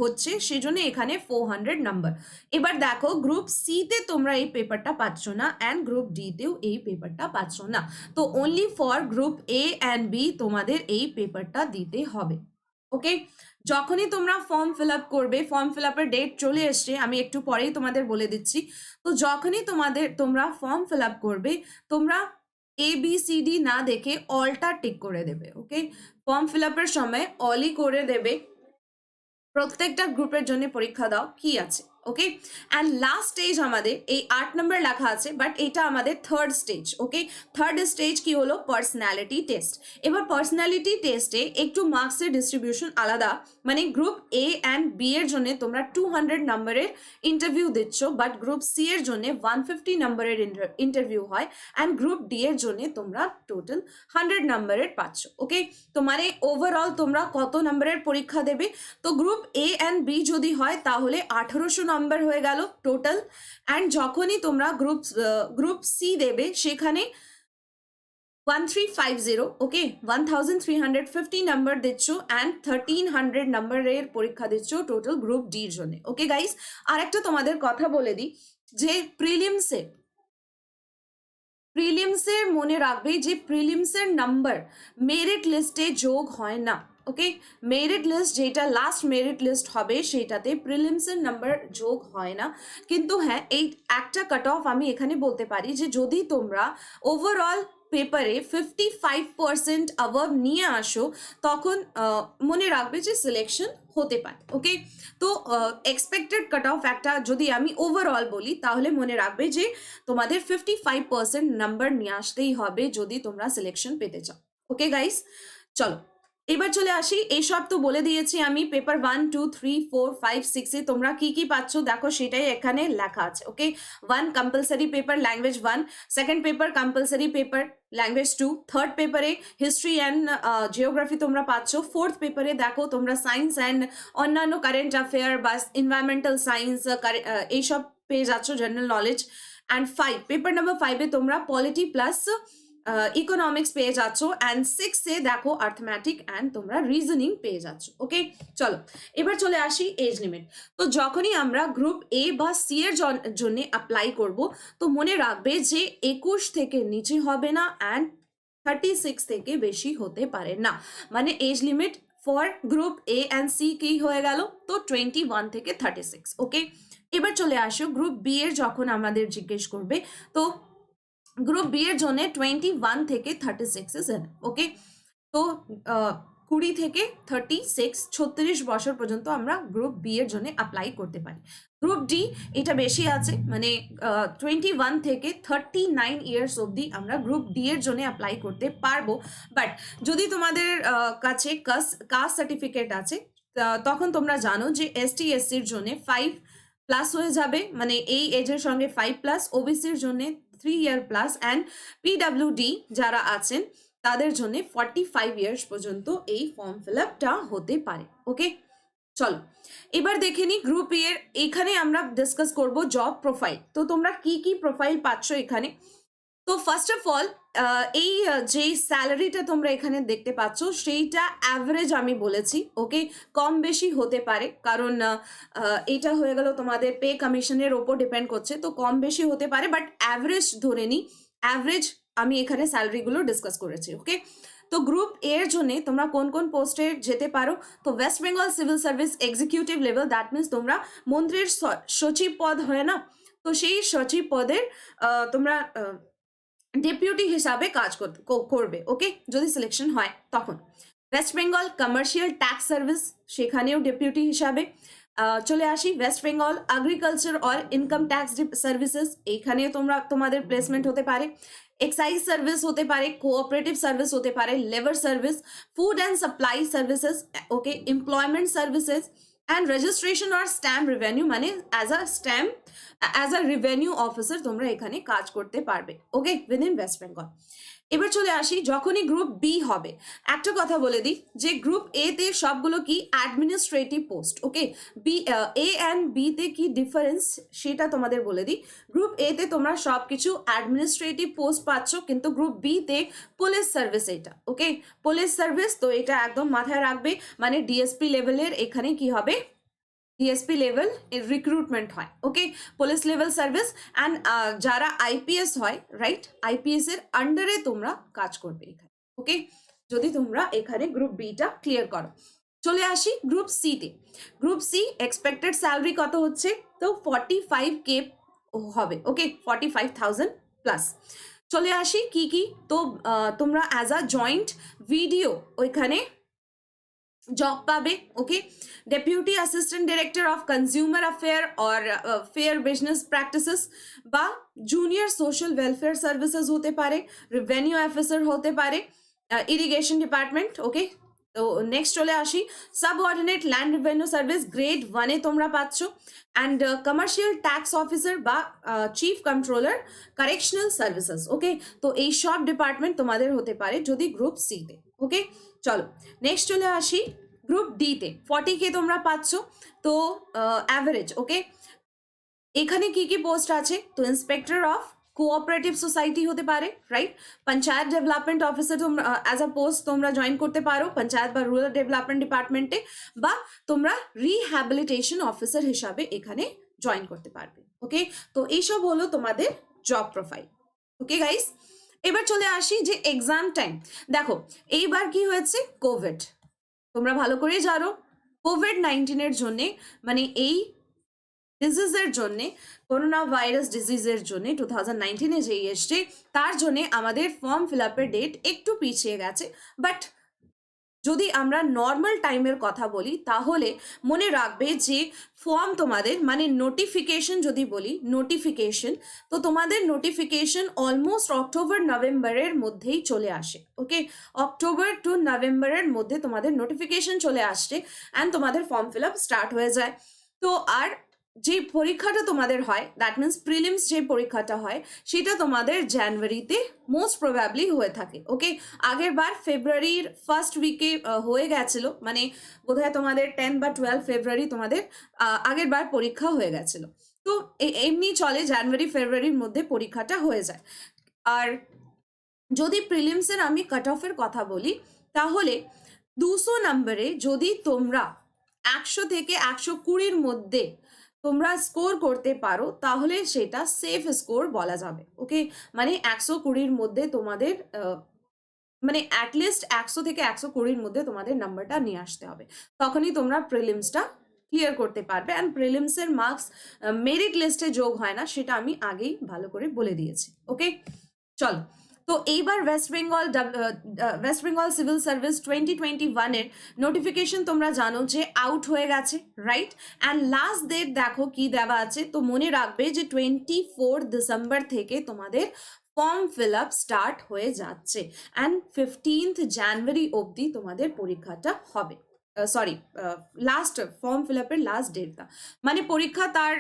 হচ্ছে, সেজন্য এখানে 400 নাম্বার। এবার দেখো গ্রুপ সি তে তোমরা এই পেপারটা পাচ্ছ না, অ্যান্ড গ্রুপ ডি তেও এই পেপারটা পাচ্ছ না, তো only for group A and B তোমাদের এই পেপারটা দিতে হবে। ওকে, যখনই তোমরা ফর্ম ফিল আপ করবে, ফর্ম ফিল আপের ডেট চলে এসছে, আমি একটু পরেই তোমাদের বলে দিচ্ছি। তো যখনই তোমরা ফর্ম ফিল আপ করবে, তোমরা ABCD না দেখে অলটা টিক করে দেবে। ওকে, ফর্ম ফিল আপের সময় অলই করে দেবে, প্রত্যেকটা গ্রুপের জন্য পরীক্ষা দাও কি আছে। ওকে, অ্যান্ড লাস্ট স্টেজ আমাদের এই 8 নম্বর লেখা আছে, বাট এটা আমাদের 3rd স্টেজ। ওকে, 3rd স্টেজ কি হলো, পার্সোনালিটি টেস্ট। এবার পার্সোনালিটি টেস্টে একটু মার্কসের ডিস্ট্রিবিউশন আলাদা, মানে গ্রুপ এ অ্যান্ড বি এর জন্য তোমরা 200 নম্বরের ইন্টারভিউ দিচ্ছ, বাট গ্রুপ সি এর জন্য 150 নম্বরের ইন্টারভিউ হয়, অ্যান্ড গ্রুপ ডি এর জন্য তোমরা টোটাল 100 নম্বরের পাচ্ছ। ওকে, তো মানে ওভারঅল তোমরা কত নম্বরের পরীক্ষা দেবে, তো গ্রুপ এ অ্যান্ড বি যদি হয় তাহলে 1800 নম্বর হয়ে গেল টোটাল, অ্যান্ড যখনই তোমরা গ্রুপ সি দেবে সেখানে 1350, ওকে, 1350 নাম্বার দিচ্ছ, অ্যান্ড 1300 নাম্বারের পরীক্ষা দিচ্ছ টোটাল গ্রুপ ডির জন্য। ওকে গাইস, আর একটা তোমাদের কথা বলে দিই যে প্রিলিমসের মনে রাখবে যে প্রিলিমসের নাম্বার মেরিট লিস্টে যোগ হয় না। ওকে, মেরিট লিস্ট যেটা লাস্ট মেরিট লিস্ট হবে সেটাতে প্রিলিমসের নাম্বার যোগ হয় না। কিন্তু হ্যাঁ, এই একটা কাট অফ আমি এখানে বলতে পারি যে যদি তোমরা ওভারঅল পেপারে 55% অ্যাবাভ নিয়ে আসো, তখন মনে রাখবে যে সিলেকশন হতে পারে। ওকে, তো এক্সপেক্টেড কাট অফ একটা যদি আমি ওভারঅল বলি, তাহলে মনে রাখবে যে তোমাদের 55% নাম্বার নিয়ে আসতেই হবে যদি তোমরা সিলেকশন পেতে চাও। ওকে গাইস, চলো এবার চলে আসি, এইসব তো বলে দিয়েছি আমি। পেপার 1 2 3 4 5 6 এ তোমরা কি কি পাচ্ছ দেখো, সেটাই এখানে লেখা আছে। Okay, 1 compulsory paper language 1, second paper compulsory paper language 2, third পেপারে হিস্ট্রি অ্যান্ড জিওগ্রাফি তোমরা পাচ্ছ, ফোর্থ পেপারে দেখো তোমরা সায়েন্স অ্যান্ড অন্যান্য কারেন্ট অ্যাফেয়ার বা এনভায়রনমেন্টাল সায়েন্স এইসব পেয়ে যাচ্ছ, general knowledge. And paper number 5-এ তোমরা পলিটি প্লাস ইকোনমিক্স পেয়ে যাচ্ছ, অ্যান্ড 6-এ দেখো আর্থমেটিক অ্যান্ড তোমরা রিজনিং পেয়ে যাচ্ছ। ওকে, চলো এবার চলে আসি এজ লিমিট। তো যখনই আমরা গ্রুপ এ বা সি এর জন্য অ্যাপ্লাই করব, তো মনে রাখবে যে 21 থেকে নিচে হবে না, অ্যান্ড 36 থেকে বেশি হতে পারে না, মানে age limit for group A and C কি হয়ে গেল, তো 21 থেকে 36। ওকে, এবার চলে আসো গ্রুপ বি এর, যখন আমাদের জিজ্ঞেস করবে, তো গ্রুপ বি এর জন্য 21 থেকে 36 ইজ এনাফ। ওকে, তো 20 থেকে 36, 36 বছর পর্যন্ত আমরা গ্রুপ বি এর জন্য অ্যাপ্লাই করতে পারি। গ্রুপ ডি এটা বেশি আছে, মানে 21 থেকে 39 ইয়ার্স অবধি আমরা গ্রুপ ডি এর জন্য অ্যাপ্লাই করতে পারবো, বাট যদি তোমাদের কাছে কাস্ট সার্টিফিকেট আছে তখন তোমরা জানো যে এসটি এসসির জন্য 5+ হয়ে যাবে, মানে এই এজের সঙ্গে 5+, ওবিসির জন্য 3 ইয়ার প্লাস, অ্যান্ড পিডাব্লিউডি যারা আছেন তাদের জন্য 45 ইয়ার্স পর্যন্ত এই ফর্ম ফিল আপটা হতে পারে। ওকে, চলো এবার দেখে নিই গ্রুপ এ এর। এখানে আমরা ডিসকাস করব জব প্রোফাইল। তো তোমরা কি কি প্রোফাইল পাচ্ছ এখানে? তো ফার্স্ট অফ অল এই যে স্যালারিটা তোমরা এখানে দেখতে পাচ্ছ সেইটা অ্যাভারেজ আমি বলেছি। ওকে, কম বেশি হতে পারে, কারণ এটা হয়ে গেল তোমাদের পে কমিশনের ওপর ডিপেন্ড করছে, তো কম বেশি হতে পারে, বাট অ্যাভারেজ ধরে নিই, অ্যাভারেজ আমি এখানে স্যালারিগুলো ডিসকাস করেছি। ওকে, তো গ্রুপ এর জন্য তোমরা কোন কোন পোস্টে যেতে পারো? তো West Bengal civil service executive level, that means তোমরা মন্ত্রীর সচিব পদ হয় না, তো সেই সচিব পদের তোমরা ডেপুটি হিসাবে কাজ করবে। ওকে, যদি সিলেকশন হয় তখন। West Bengal commercial tax service, সেখানেও ডেপুটি হিসাবে। চলে আসি West Bengal agriculture or income tax services, এইখানেও তোমাদের প্লেসমেন্ট হতে পারে। এক্সাইজ সার্ভিস হতে পারে, কোঅপারেটিভ সার্ভিস হতে পারে, labour service, food and supply services, okay, employment services, and registration or stamp revenue, মানে অ্যাজ আ রেভিনিউ অফিসার তোমরা এখানে কাজ করতে পারবে। ওকে, উইদিন ওয়েস্ট বেঙ্গল। এবার চলে আসি যখনই গ্রুপ বি হবে, একটা কথা বলে দিই যে গ্রুপ এ তে সবগুলো কি administrative post. Okay, A and B তে কি ডিফারেন্স সেটা তোমাদের বলে দিই। গ্রুপ এ তে তোমরা সব কিছু অ্যাডমিনিস্ট্রেটিভ পোস্ট পাচ্ছ, কিন্তু গ্রুপ বি তে পুলিশ সার্ভিস এটা। ওকে, পুলিশ সার্ভিস, তো এটা একদম মাথায় রাখবে, মানে ডিএসপি লেভেলের এখানে কি হবে, ডিএসপি লেভেল রিক্রুটমেন্ট হয়। ওকে, পুলিশ লেভেল সার্ভিস, অ্যান্ড যারা আইপিএস হয়, রাইট, আইপিএস এর আন্ডারে তোমরা কাজ করবে এখানে। ওকে, যদি তোমরা এখানে গ্রুপ বিটা ক্লিয়ার করো। চলে আসি গ্রুপ সি তে। গ্রুপ সি এক্সপেক্টেড স্যালারি কত হচ্ছে? তো 45K হবে। Okay, 45,000 plus. চলে আসি কি কি, তো তোমরা অ্যাজ আ জয়েন্ট ভিডিও ওইখানে জব পাবে। Okay, deputy assistant director of consumer affair or fair business practices, বা জুনিয়র সোশ্যাল ওয়েলফেয়ার সার্ভিসেস হতে পারে, রেভিনিউ অফিসার হতে পারে, ইরিগেশন ডিপার্টমেন্ট। ওকে, তো নেক্সট চলে আসি subordinate land revenue service, grade 1-এ তোমরা পাচ্ছ, অ্যান্ড কমার্শিয়াল ট্যাক্স অফিসার বা chief controller correctional services. Okay, তো এই সব ডিপার্টমেন্ট তোমাদের হতে পারে যদি গ্রুপ সিতে। ওকে, চলো নেক্সট চলে আসি গ্রুপ ডিতে। 40K তোমরা পাচ্ছ, তো অ্যাভারেজ। ওকে, এখানে কি কি পোস্ট আছে? তো ইন্সপেক্টর অফ কোঅপারেটিভ সোসাইটি হতে পারে, রাইট, পঞ্চায়েত ডেভেলপমেন্ট অফিসার তোমরা অ্যাজ আ পোস্ট তোমরা জয়েন করতে পারো পঞ্চায়েত বা রুরাল ডেভেলপমেন্ট ডিপার্টমেন্টে, বা তোমরা রিহ্যাবিলিটেশন অফিসার হিসাবে এখানে জয়েন করতে পারবে। ওকে, তো এইসব হলো তোমাদের জব প্রোফাইল। ওকে গাইস, এবার চলে আসি যে এক্সাম টাইম। দেখো এইবার কি হয়েছে, কোভিড, তোমরা ভালো করে জানো কোভিড-19 জন্য, মানে এই ডিজিজের জন্য, করোনা ভাইরাস ডিজিজের জন্য 2019 যেই এসছে তার জন্য আমাদের ফর্ম ফিল আপের ডেট একটু পিছিয়ে গেছে। বাট যদি আমরা নর্মাল টাইমের কথা বলি তাহলে মনে রাখবে যে ফর্ম তোমাদের, মানে নোটিফিকেশন যদি বলি, নোটিফিকেশন, তো তোমাদের নোটিফিকেশন অলমোস্ট অক্টোবর নভেম্বরের মধ্যেই চলে আসে। ওকে, অক্টোবর টু নভেম্বরের মধ্যে তোমাদের নোটিফিকেশন চলে আসছে, অ্যান্ড তোমাদের ফর্ম ফিল আপ স্টার্ট হয়ে যায়। তো আর যে পরীক্ষাটা তোমাদের হয়, দ্যাট মিনস প্রিলিমস যে পরীক্ষাটা হয় সেটা তোমাদের জানুয়ারিতে মোস্ট প্রবাবলি হয়ে থাকে। ওকে, আগের বার ফেব্রুয়ারির ফার্স্ট উইকে হয়ে গেছিল, মানে বোধহয় তোমাদের 10 বা 12 ফেব্রুয়ারি তোমাদের আগের বার পরীক্ষা হয়ে গেছিল। তো এমনি চলে, জানুয়ারি ফেব্রুয়ারির মধ্যে পরীক্ষাটা হয়ে যায়। আর যদি প্রিলিমসের আমি কাট অফের কথা বলি তাহলে 200 নম্বরে যদি তোমরা 100 থেকে 120-র মধ্যে তোমরা স্কোর করতে পারো তাহলে সেটা সেফ স্কোর বলা যাবে। ওকে, মানে 120-র মধ্যে তোমাদের মানে অ্যাটলিস্ট 100 থেকে 120-র মধ্যে তোমাদের নাম্বারটা নিয়ে আসতে হবে, তখনই তোমরা প্রিলিমসটা ক্লিয়ার করতে পারবে। অ্যান্ড প্রিলিমসের মার্কস মেরিট লিস্টে যোগ হয় না, সেটা আমি আগেই ভালো করে বলে দিয়েছি। ওকে, চলো, তো এইবার ওয়েস্ট বেঙ্গল সিভিল সার্ভিস 2021-এর নোটিফিকেশন তোমরা জানো যে আউট হয়ে গেছে, রাইট, অ্যান্ড লাস্ট ডেট দেখো কি দেওয়া আছে। তো মনে রাখবে যে 24 ডিসেম্বর থেকে তোমাদের ফর্ম ফিল আপ স্টার্ট হয়ে যাচ্ছে, অ্যান্ড 15 জানুয়ারি অবধি তোমাদের পরীক্ষাটা হবে। সরি, লাস্ট ফর্ম ফিল আপের লাস্ট ডেটটা, মানে পরীক্ষা তার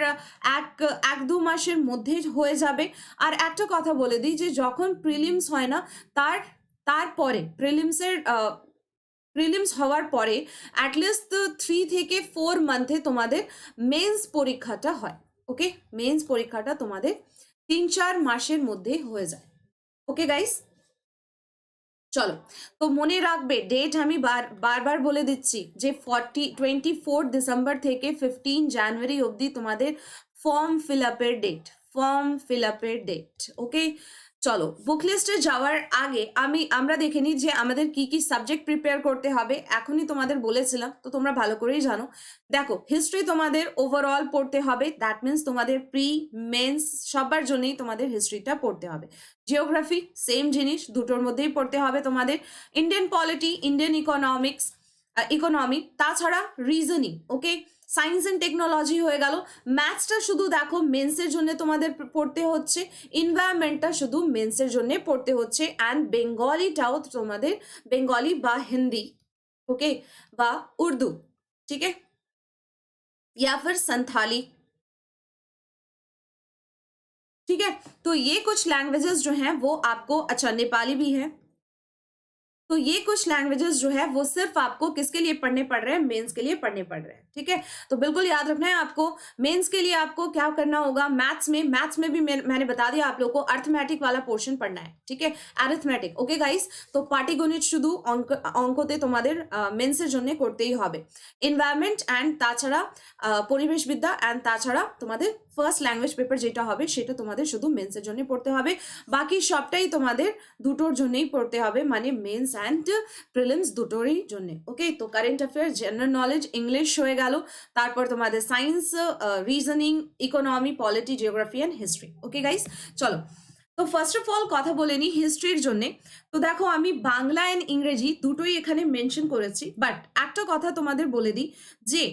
এক এক দু মাসের মধ্যে হয়ে যাবে। আর একটা কথা বলে দিই যে যখন প্রিলিমস হয় না, তারপরে প্রিলিমস হওয়ার পরে অ্যাটলিস্ট 3 থেকে 4 মান্থে তোমাদের মেন্স পরীক্ষাটা হয়। ওকে, মেন্স পরীক্ষাটা তোমাদের 3-4 মাসের মধ্যে হয়ে যায়। ওকে গাইস, চলো। তো মনে রাখবে ডেট আমি বারবার বলে দিচ্ছি যে 24 ডিসেম্বর থেকে 15 জানুয়ারি অবধি তোমাদের ফর্ম ফিল আপের ডেট। ওকে, চলো বুক লিস্টে যাওয়ার আগে আমরা দেখে নিই যে আমাদের কি কি সাবজেক্ট প্রিপেয়ার করতে হবে। এখনই তোমাদের বলেছিলাম, তো তোমরা ভালো করেই জানো। দেখো, হিস্ট্রি তোমাদের ওভারঅল পড়তে হবে, দ্যাট মিনস তোমাদের প্রি মেন্স সবার জন্যই তোমাদের হিস্ট্রিটা পড়তে হবে। জিওগ্রাফি সেম জিনিস, দুটোর মধ্যেই পড়তে হবে তোমাদের। ইন্ডিয়ান পলিটি, ইন্ডিয়ান ইকোনমি, তাছাড়া reasoning. Okay, science and technology হয়ে গেল। ম্যাথসটা শুধু দেখো মেন্সের জন্য তোমাদের পড়তে হচ্ছে, এনভায়রনমেন্টটা শুধু মেন্সের জন্য পড়তে হচ্ছে, অ্যান্ড বেঙ্গলিটাও তোমাদের, বেঙ্গলি বা হিন্দি, ओके, বা उर्दू, ठीक है, या फिर संथाली। ठीक है, तो ये कुछ लैंग्वेजेस जो हैं वो आपको, अच्छा नेपाली भी है, तो ये कुछ लैंग्वेजेस जो है वो सिर्फ आपको किसके लिए पढ़ने पड़ रहे हैं, मेंस के लिए पढ़ने पड़ रहे हैं। ठीक है, तो बिल्कुल याद रखना है आपको, मेंस के लिए आपको क्या करना होगा, मैथ्स में भी मैंने बता दिया आप लोगों को, अर्थमेटिक वाला पोर्शन पढ़ना है। ठीक है, अरिथमेटिक। ओके गाइस, तो पाटिगणित শুধু অঙ্কতে তোমাদের মেন্সের জন্য করতেই হবে। এনভায়রনমেন্ট অ্যান্ড তাছাড়া পরিবেশবিদ্যা অ্যান্ড তাছাড়া তোমাদের ফার্স্ট ল্যাঙ্গুয়েজ পেপার যেটা হবে সেটা তোমাদের শুধু মেন্সের জন্য পড়তে হবে, বাকি সবটাই তোমাদের দুটোর জন্যই পড়তে হবে, মানে মেন্স অ্যান্ড প্রিলিমস দুটোরই জন্য। ওকে, তো current affair, general knowledge, English হয়ে গেল, তারপর তোমাদের science, reasoning, economy, polity, geography and history. Okay guys, চলো। তো ফার্স্ট অফ অল কথা বলে নিই হিস্ট্রির জন্যে। তো দেখো, আমি বাংলা অ্যান্ড ইংরেজি দুটোই এখানে মেনশন করেছি, বাট একটা কথা তোমাদের বলে দিই যে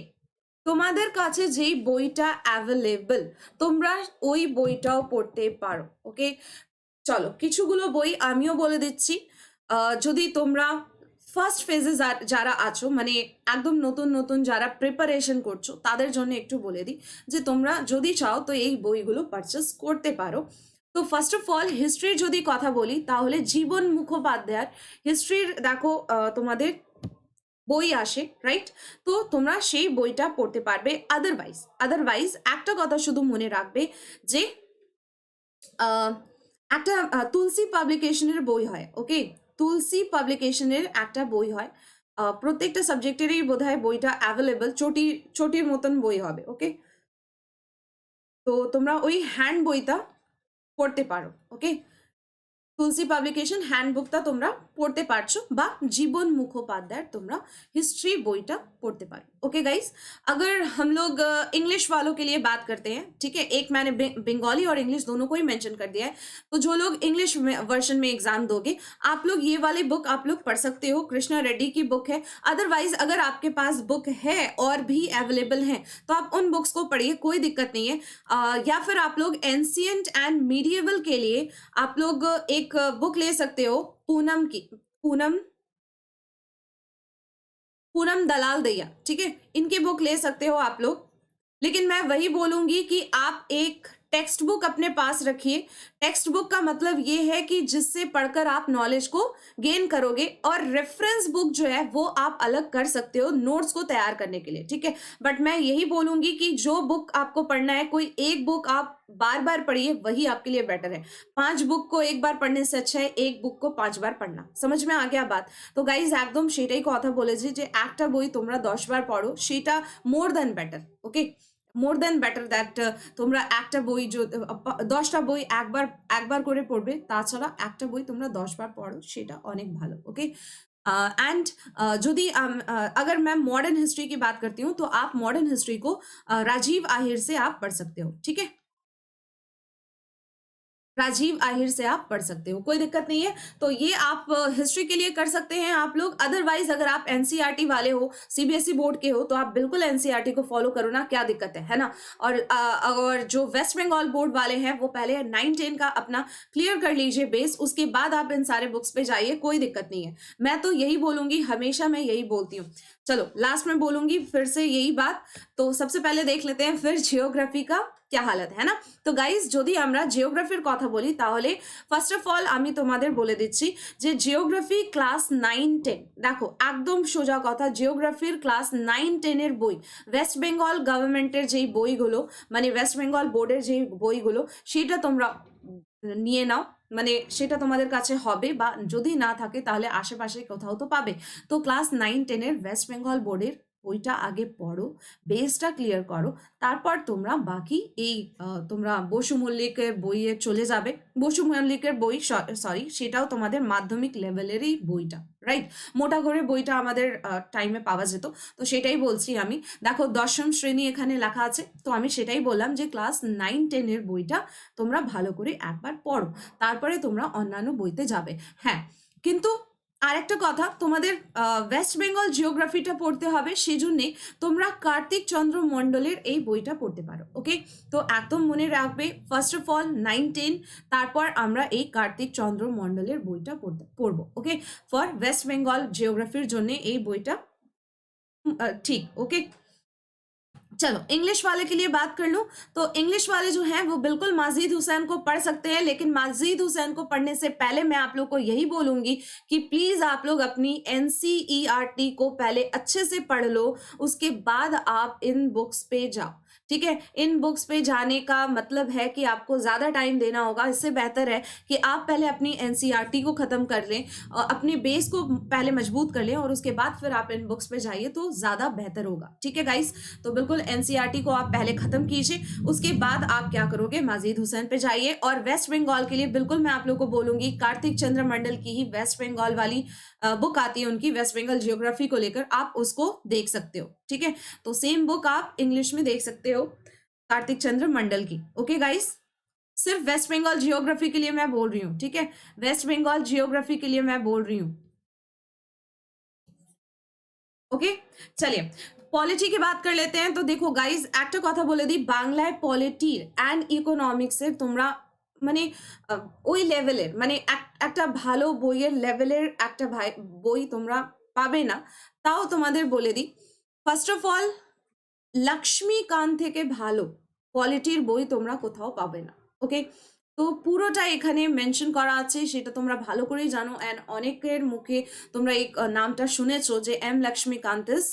তোমাদের কাছে যেই বইটা অ্যাভেলেবল তোমরা ওই বইটাও পড়তে পারো। ওকে, চলো কিছুগুলো বই আমিও বলে দিচ্ছি। যদি তোমরা ফার্স্ট ফেজে যারা আছো, মানে একদম নতুন নতুন যারা প্রিপারেশন করছো, তাদের জন্য একটু বলে দিই যে তোমরা যদি চাও তো এই বইগুলো পারচেস করতে পারো। তো ফার্স্ট অফ অল হিস্ট্রির যদি কথা বলি তাহলে জীবন মুখোপাধ্যায়ের হিস্ট্রির দেখো তোমাদের বই আসে, রাইট? তো তোমরা সেই বইটা পড়তে পারবে। আদারওয়াইজ একটা কথা শুধু মনে রাখবে যে একটা তুলসী পাবলিকেশনের বই হয়। ওকে, তুলসী পাবলিকেশনের একটা বই হয়, প্রত্যেকটা সাবজেক্টেরই বোধহয় বইটা অ্যাভেলেবল, চটির মতন বই হবে। ওকে, তো তোমরা ওই হ্যান্ড বইটা পড়তে পারো। ওকে, तुलसी पब्लिकेशन हैंडबुकটা তোমরা পড়তে পারছো, বা जीवन मुखोपाध्याय তোমরা हिस्ट्री বইটা পড়তে পারো। ओके गाइस, अगर हम लोग इंग्लिश वालों के लिए बात करते हैं, ठीक है, एक मैंने बंगाली और इंग्लिश दोनों को ही मेंशन कर दिया है, तो जो लोग इंग्लिश वर्जन में एग्जाम दोगे आप लोग ये वाली बुक आप लोग पढ़ सकते हो, कृष्णा रेड्डी की बुक है। अदरवाइज अगर आपके पास बुक है और भी अवेलेबल है तो आप उन बुक्स को पढ़िए, कोई दिक्कत नहीं है। या फिर आप लोग एंशियंट एंड मीडिएवल के लिए आप लोग एक बुक ले सकते हो, पूनम दलाल दैया, ठीक है, इनकी बुक ले सकते हो आप लोग। लेकिन मैं वही बोलूंगी कि आप एक टेक्स्ट बुक अपने पास रखिए। टेक्स्ट बुक का मतलब ये है कि जिससे पढ़कर आप नॉलेज को गेन करोगे, और रेफरेंस बुक जो है वो आप अलग कर सकते हो नोट्स को तैयार करने के लिए, ठीक है। बट मैं यही बोलूंगी कि जो बुक आपको पढ़ना है, कोई एक बुक आप बार बार पढ़िए, वही आपके लिए बेटर है। 5 बुक को एक बार पढ़ने से अच्छा है एक बुक को 5 बार पढ़ना। समझ में आ गया बात? तो गाइज एकदम সেটাই কথা বলেছি যে একটা বই তোমরা 10 বার পড়ো, সেটা more than better. Okay, more than better that তোমরা একটা বই 10টা বই একবার করে পড়বে, তাছাড়া একটা বই তোমরা 10 বার পড়ো, সেটা অনেক ভালো। ओके, एंड यदि अगर मैं मॉडर्न हिस्ट्री की बात करती हूँ तो आप मॉडर्न हिस्ट्री को राजीव आहिर से आप पढ़ सकते हो, ठीक है, राजीव आहिर से आप पढ़ सकते हो, कोई दिक्कत नहीं है। तो ये आप हिस्ट्री के लिए कर सकते हैं आप लोग। अदरवाइज अगर आप एनसीईआरटी वाले हो, सीबीएसई बोर्ड के हो, तो आप बिल्कुल एनसीईआरटी को फॉलो करो ना, क्या दिक्कत है ना। और जो वेस्ट बंगाल बोर्ड वाले हैं वो पहले 9-10 का अपना क्लियर कर लीजिए बेस, उसके बाद आप इन सारे बुक्स पे जाइए, कोई दिक्कत नहीं है। मैं तो यही बोलूंगी, हमेशा मैं यही बोलती हूँ, चलो लास्ट में बोलूंगी फिर से यही बात। तो सबसे पहले देख लेते हैं फिर जियोग्राफी का क्या हालत है ना। তো গাইস যদি আমরা জিওগ্রাফির কথা বলি তাহলে ফার্স্ট অফ অল আমি তোমাদের বলে দিচ্ছি যে জিওগ্রাফি ক্লাস 9-10 দেখো একদম সোজা কথা, জিওগ্রাফির ক্লাস 9-10 এর বই ওয়েস্ট বেঙ্গল গভর্নমেন্টের যেই বইগুলো মানে ওয়েস্ট বেঙ্গল বোর্ডের যেই বইগুলো সেটা তোমরা নিয়ে নাও, মানে সেটা তোমাদের কাছে হবে বা যদি না থাকে তাহলে আশেপাশে কোথাও তো পাবে। তো ক্লাস 9-10 এর ওয়েস্ট বেঙ্গল বোর্ডের বইটা আগে পড়ো, বেসটা ক্লিয়ার করো, তারপর তোমরা বাকি এই তোমরা বসু মল্লিকের বইয়ে চলে যাবে। বসু মল্লিকের বই সরি সেটাও তোমাদের মাধ্যমিক লেভেলেরই বইটা, রাইট? মোটা করে বইটা আমাদের টাইমে পাওয়া যেত, তো সেটাই বলছি আমি। দেখো 10ম শ্রেণী এখানে লেখা আছে, তো আমি সেটাই বললাম যে ক্লাস 9-10 এর বইটা তোমরা ভালো করে একবার পড়ো, তারপরে তোমরা অন্যান্য বইতে যাবে। হ্যাঁ, কিন্তু আরেকটা কথা, তোমাদের ওয়েস্ট বেঙ্গল জিওগ্রাফিটা পড়তে হবে, সেজন্যে তোমরা কার্তিক চন্দ্র মণ্ডলের এই বইটা পড়তে পারো। ওকে, তো একদম মনে রাখবে ফার্স্ট অফ অল 9-10, তারপর আমরা এই কার্তিক চন্দ্র মণ্ডলের বইটা পড়বো। ওকে, ফর ওয়েস্ট বেঙ্গল জিওগ্রাফির জন্য এই বইটা ঠিক। ওকে, चलो इंग्लिश वाले के लिए बात कर लूं तो इंग्लिश वाले जो हैं वो बिल्कुल माजिद हुसैन को पढ़ सकते हैं, लेकिन माजिद हुसैन को पढ़ने से पहले मैं आप लोग को यही बोलूंगी कि प्लीज आप लोग अपनी एनसीईआरटी को पहले अच्छे से पढ़ लो, उसके बाद आप इन बुक्स पे जाओ। ठीक है, इन बुक्स पे जाने का मतलब है कि आपको ज्यादा टाइम देना होगा। इससे बेहतर है कि आप पहले अपनी एनसीईआरटी को खत्म कर लें, अपने बेस को पहले मजबूत कर लें और उसके बाद फिर आप इन बुक्स पे जाइए तो ज्यादा बेहतर होगा। ठीक है गाइस, तो बिल्कुल एनसीईआरटी को आप पहले खत्म कीजिए, उसके बाद आप क्या करोगे, माजिद हुसैन पे जाइए। और वेस्ट बंगाल के लिए बिल्कुल मैं आप लोग को बोलूंगी कार्तिक चंद्र मंडल की ही वेस्ट बंगाल वाली बुक आती है उनकी, वेस्ट बंगाल जियोग्राफी को लेकर, आप उसको देख सकते हो। ठीक है, तो सेम बुक आप इंग्लिश में देख सकते हो कार्तिक चंद्र मंडल की। ओके गाइस, सिर्फ वेस्ट बंगाल जियोग्राफी के लिए मैं बोल रही हूँ। ठीक है, वेस्ट बंगाल जियोग्राफी के लिए मैं बोल रही हूँ। ओके, चलिए पॉलिटी की बात कर लेते हैं। तो देखो गाइज একটা কথা বলে দিই, বাংলায় পলিটি অ্যান্ড ইকোনমিক্সের তোমরা মানে ওই লেভেলের মানে একটা ভালো বইয়ের লেভেলের একটা বই তোমরা পাবে না। তাও তোমাদের বলে দিই, ফার্স্ট অফ অল লক্ষ্মীকান্ত থেকে ভালো কোয়ালিটির বই তোমরা কোথাও পাবে না। ওকে, তো পুরোটা এখানে মেনশন করা আছে, সেটা তোমরা ভালো করেই জানো অ্যান্ড অনেকের মুখে তোমরা এই नामটা শুনেছো যে M Lakshmikanth is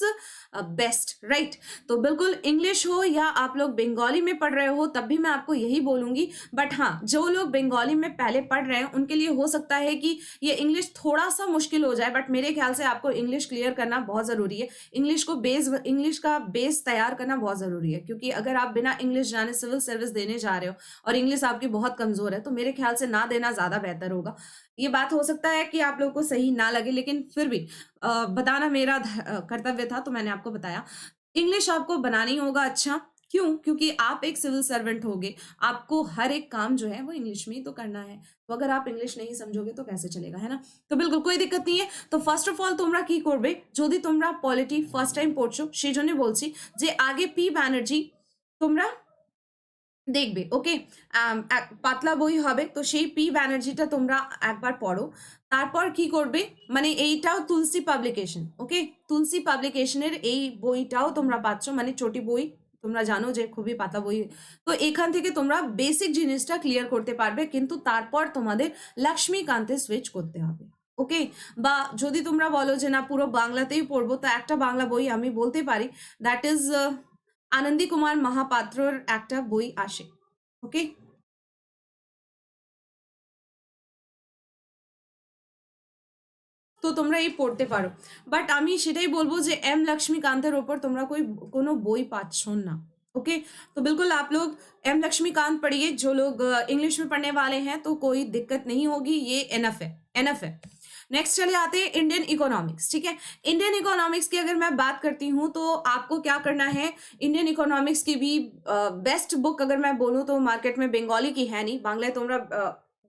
best, right? तो बिल्कुल इंग्लिश हो या आप लोग बंगाली में पढ़ रहे हो तब भी मैं आपको यही बोलूंगी। बट हाँ, जो लोग बंगाली में पहले पढ़ रहे हैं उनके लिए हो सकता है कि ये इंग्लिश थोड़ा सा मुश्किल हो जाए, बट मेरे ख्याल से आपको इंग्लिश क्लियर करना बहुत ज़रूरी है। इंग्लिश का बेस तैयार करना बहुत ज़रूरी है, क्योंकि अगर आप बिना इंग्लिश जाने सिविल सर्विस देने जा रहे हो और इंग्लिश आपकी बहुत कमज़ोर है तो मेरे ख्याल से ना देना ज़्यादा बेहतर होगा। ये बात हो सकता है कि आप लोगों को सही ना लगे, लेकिन फिर भी बताना मेरा कर्तव्य था, तो मैंने आपको बताया। इंग्लिश आपको बनानी होगा अच्छा, क्यों? क्योंकि आप एक सिविल सर्वेंट होगे, आपको हर एक काम जो है वो इंग्लिश में ही तो करना है। तो अगर आप इंग्लिश नहीं समझोगे तो कैसे चलेगा, है ना? तो बिल्कुल कोई दिक्कत नहीं है। तो ফার্স্ট অফ অল তোমরা কি করবে, যদি তোমরা পলিটি ফার্স্ট টাইম পড়ছো সেই জন্য বলছি যে আগে পি ব্যানার্জি তোমরা দেখবে। ওকে, পাতলা বই হবে, তো সেই পি ব্যানার্জিটা তোমরা একবার পড়ো। তারপর কি করবে, মানে এইটাও তুলসী পাবলিকেশন। ওকে, তুলসী পাবলিকেশনের এই বইটাও তোমরা পাচ্ছ, মানে চটি বই, তোমরা জানো যে খুবই পাতলা বই। তো এখান থেকে তোমরা বেসিক জিনিসটা ক্লিয়ার করতে পারবে, কিন্তু তারপর তোমাদের লক্ষ্মীকান্তে সুইচ করতে হবে। ওকে, বা যদি তোমরা বলো যে না পুরো বাংলাতেই পড়বো, তো একটা বাংলা বই আমি বলতে পারি, দ্যাট ইজ আনন্দী কুমার মহাপাত্রর একটা বই আসে। ওকে, তো তোমরা এই পড়তে পারো। বাট আমি সেটাই বলবো যে एम लक्ष्मीकांतेर ऊपर তোমরা কোনো বই পাচ্ছ না। ओके, तो बिल्कुल आप लोग एम लक्ष्मीकांत पढ़िए। जो लोग इंग्लिश में पढ़ने वाले हैं तो कोई दिक्कत नहीं होगी, ये एनफ है, एनफ है। नेक्स्ट चले आते हैं इंडियन इकोनॉमिक्स। ठीक है, इंडियन इकोनॉमिक्स की अगर मैं बात करती हूँ तो आपको क्या करना है, इंडियन इकोनॉमिक्स की भी बेस्ट बुक अगर मैं बोलूँ तो मार्केट में बंगाली की है नहीं, बांग्लाয় তোমরা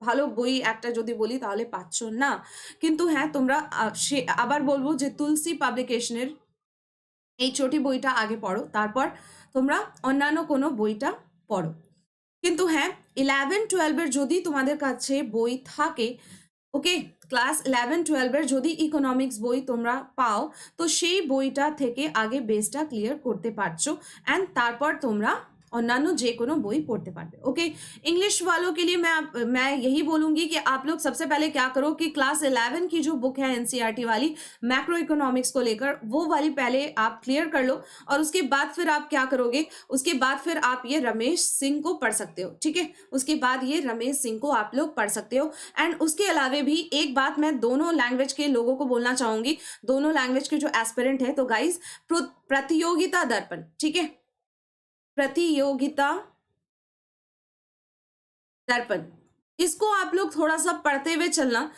ভালো বই একটা যদি বলি তাহলে পাচ্ছ না। কিন্তু হ্যাঁ, তোমরা আবার বলবো যে তুলসী পাবলিকেশনের এই চটি বইটা আগে পড়ো, তারপর তোমরা অন্যান্য কোনো বইটা পড়ো। কিন্তু হ্যাঁ, 11-12 এর যদি তোমাদের কাছে বই থাকে ওকে? ক্লাস 11-12 এর যদি ইকোনমিক্স বই তোমরা পাও, তো সেই বইটা থেকে আগে বেসটা ক্লিয়ার করতে পারছো অ্যান্ড তারপর তোমরা अन्य जेकोनो बोई पढ़ते पारबे। ओके, इंग्लिश वालों के लिए मैं यही बोलूंगी कि आप लोग सबसे पहले क्या करो कि क्लास 11 की जो बुक है एनसीईआरटी वाली मैक्रो इकोनॉमिक्स को लेकर, वो वाली पहले आप क्लियर कर लो और उसके बाद फिर आप क्या करोगे, उसके बाद फिर आप ये रमेश सिंह को पढ़ सकते हो। ठीक है, उसके बाद ये रमेश सिंह को आप लोग पढ़ सकते हो। एंड उसके अलावा भी एक बात मैं दोनों लैंग्वेज के लोगों को बोलना चाहूंगी, दोनों लैंग्वेज के जो एस्पिरेंट है, तो गाइस प्रतियोगिता दर्पण, ठीक है, प्रतियोगिता दर्पण, इसको आप लोग थोड़ा सा पढ़ते हुए चलना।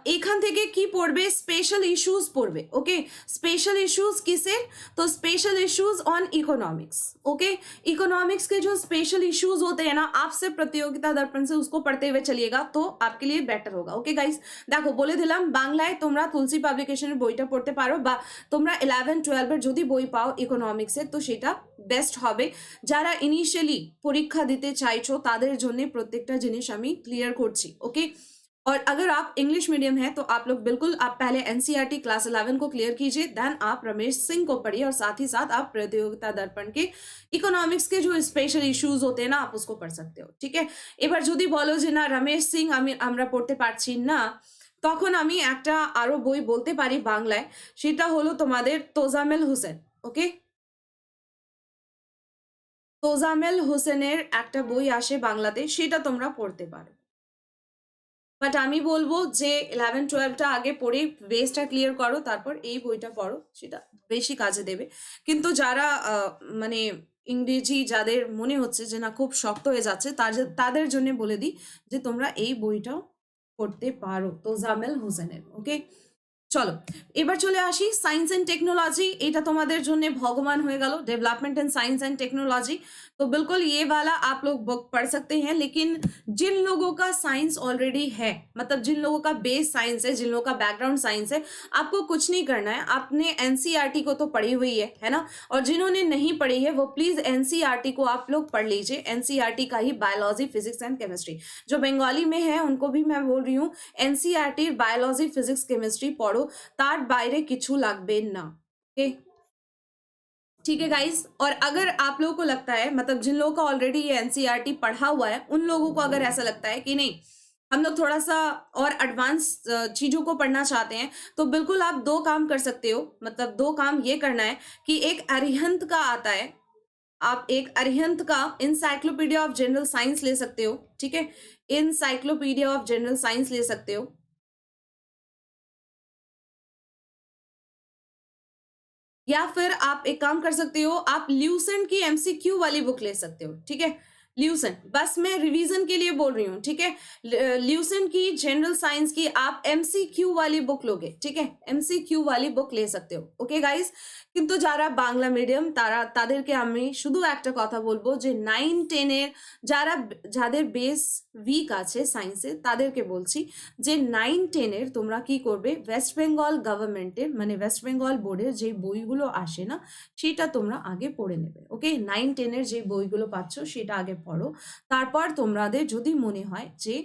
एखान থেকে কি পড়বে, স্পেশাল ইস্যুস পড়বে। ওকে, स्पेशल इश्यूज किसे, तो special issues on economics. Okay, economics के जो स्पेशल इश्यूज होते हैं ना, आपसे प्रतियोगिता दर्पण से उसको पढ़ते हुए चलिएगा तो आपके लिए बेटर होगा। ओके गाइस, देखो बोले दिलाम बांग्लाয় তোমরা তুলসী পাবলিকেশনের বইটা পড়তে পারো, বা তোমরা 11-12 এর যদি বই পাও ইকোনমিক্সের, তো সেটা বেস্ট হবে। যারা ইনিশিয়ালি পরীক্ষা দিতে চাইছো তাদের জন্য প্রত্যেকটা জিনিস আমি ক্লিয়ার করছি। ওকে, और अगर आप इंग्लिश मीडियम है तो आप लोग बिल्कुल आप पहले एनसीईआरटी क्लास 11 को क्लियर कीजिए, देन आप रमेश सिंह को पढ़िए और साथ ही साथ आप प्रतियोगिता दर्पण के इकोनॉमिक्स के जो स्पेशल इश्यूज होते हैं ना, आप उसको पढ़ सकते हो। ठीक है, এবার যদি বলো যে না রমেশ সিং আমরা পড়তে পারছি না, তখন আমি একটা আরো বই বলতে পারি বাংলায়, সেটা হলো তোমাদের তোজামেল হোসেন। ওকে, তোজামেল হোসেনের একটা বই আসে বাংলাতে, সেটা তোমরা পড়তে পারো। বাট আমি বলবো যে 11-12টা আগে পড়ে বেসটা ক্লিয়ার করো, তারপর এই বইটা পড়ো, সেটা বেশি কাজে দেবে। কিন্তু যারা মানে ইংরেজি যাদের মনে হচ্ছে যে না খুব শক্ত হয়ে যাচ্ছে, তাদের জন্য বলে দিই যে তোমরা এই বইটাও পড়তে পারো, তোজামেল হোসেনের। ওকে, চলো এবার চলে আসি সায়েন্স एंड टेक्नोलॉजी। এটা তোমাদের জন্য ভগবান হয়ে গেল, development in science and technology. तो बिल्कुल ये वाला आप लोग बुक पढ़ सकते हैं, लेकिन जिन लोगों का साइंस ऑलरेडी है, मतलब जिन लोगों का बेस साइंस है, जिन लोगों का बैकग्राउंड साइंस है, आपको कुछ नहीं करना है, आपने एनसीईआरटी को तो पढ़ी हुई है ना। और जिन्होंने नहीं पढ़ी है वो प्लीज एनसीईआरटी को आप लोग पढ़ लीजिए, एनसीईआरटी का ही बायोलॉजी, फिजिक्स एंड केमिस्ट्री। जो बंगाली में है उनको भी मैं बोल रही हूँ, एनसीईआरटी बायोलॉजी, फिजिक्स, केमिस्ट्री पढ़ो, तार बायरे किछु लागबे ना। ओके, ठीक है गाइस। और अगर आप लोगों को लगता है, मतलब जिन लोगों का ऑलरेडी ये एनसीईआरटी पढ़ा हुआ है, उन लोगों को अगर ऐसा लगता है कि नहीं हम लोग थोड़ा सा और एडवांस चीजों को पढ़ना चाहते हैं, तो बिल्कुल आप दो काम कर सकते हो। मतलब दो काम ये करना है कि एक अरिहंत का आता है, आप एक अरिहंत का इंसाइक्लोपीडिया ऑफ जनरल साइंस ले सकते हो। ठीक है, इंसाइक्लोपीडिया ऑफ जनरल साइंस ले सकते हो, या फिर आप एक काम कर सकते हो, आप ल्यूसेंट की एमसीक्यू वाली बुक ले सकते हो। ठीक है, ल्यूसेंट, बस मैं रिवीजन के लिए बोल रही हूँ। ठीक है, ल्यूसेंट की जनरल साइंस की आप एमसीक्यू वाली बुक लोगे। ठीक है, एमसीक्यू वाली बुक ले सकते हो। ओके गाइस, কিন্তু যারা বাংলা মিডিয়াম তাদেরকে আমি শুধু একটা কথা বলবো যে 9-10 এর যাদের বেস উইক আছে সায়েন্সে, তাদেরকে বলছি যে 9-10 এর তোমরা কি করবে, ওয়েস্ট বেঙ্গল গভর্নমেন্টের মানে ওয়েস্ট বেঙ্গল বোর্ডের যে বইগুলো আসে না, সেটা তোমরা আগে পড়ে নেবে। ওকে, 9-10 এর যে বইগুলো পাচ্ছ সেটা আগে পড়ো, তারপর তোমাদের যদি মনে হয় যে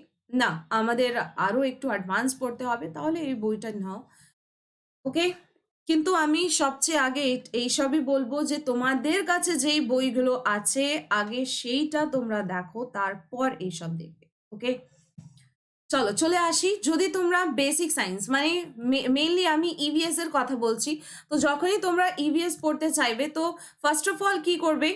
না আমাদের আরো একটু অ্যাডভান্স পড়তে হবে, তাহলে এই বইটা নাও। ওকে, কিন্তু আমি সবচেয়ে আগে এইসবই বলবো যে তোমাদের কাছে যেই বইগুলো আছে আগে সেইটা তোমরা দেখো, তারপর এইসব দেখবে। ওকে, চলো চলে আসি। যদি তোমরা বেসিক সায়েন্স মানে মেইনলি আমি ইভিএস এর কথা বলছি, তো যখনই তোমরা ইভিএস পড়তে চাইবে, তো ফার্স্ট অফ অল কি করবে,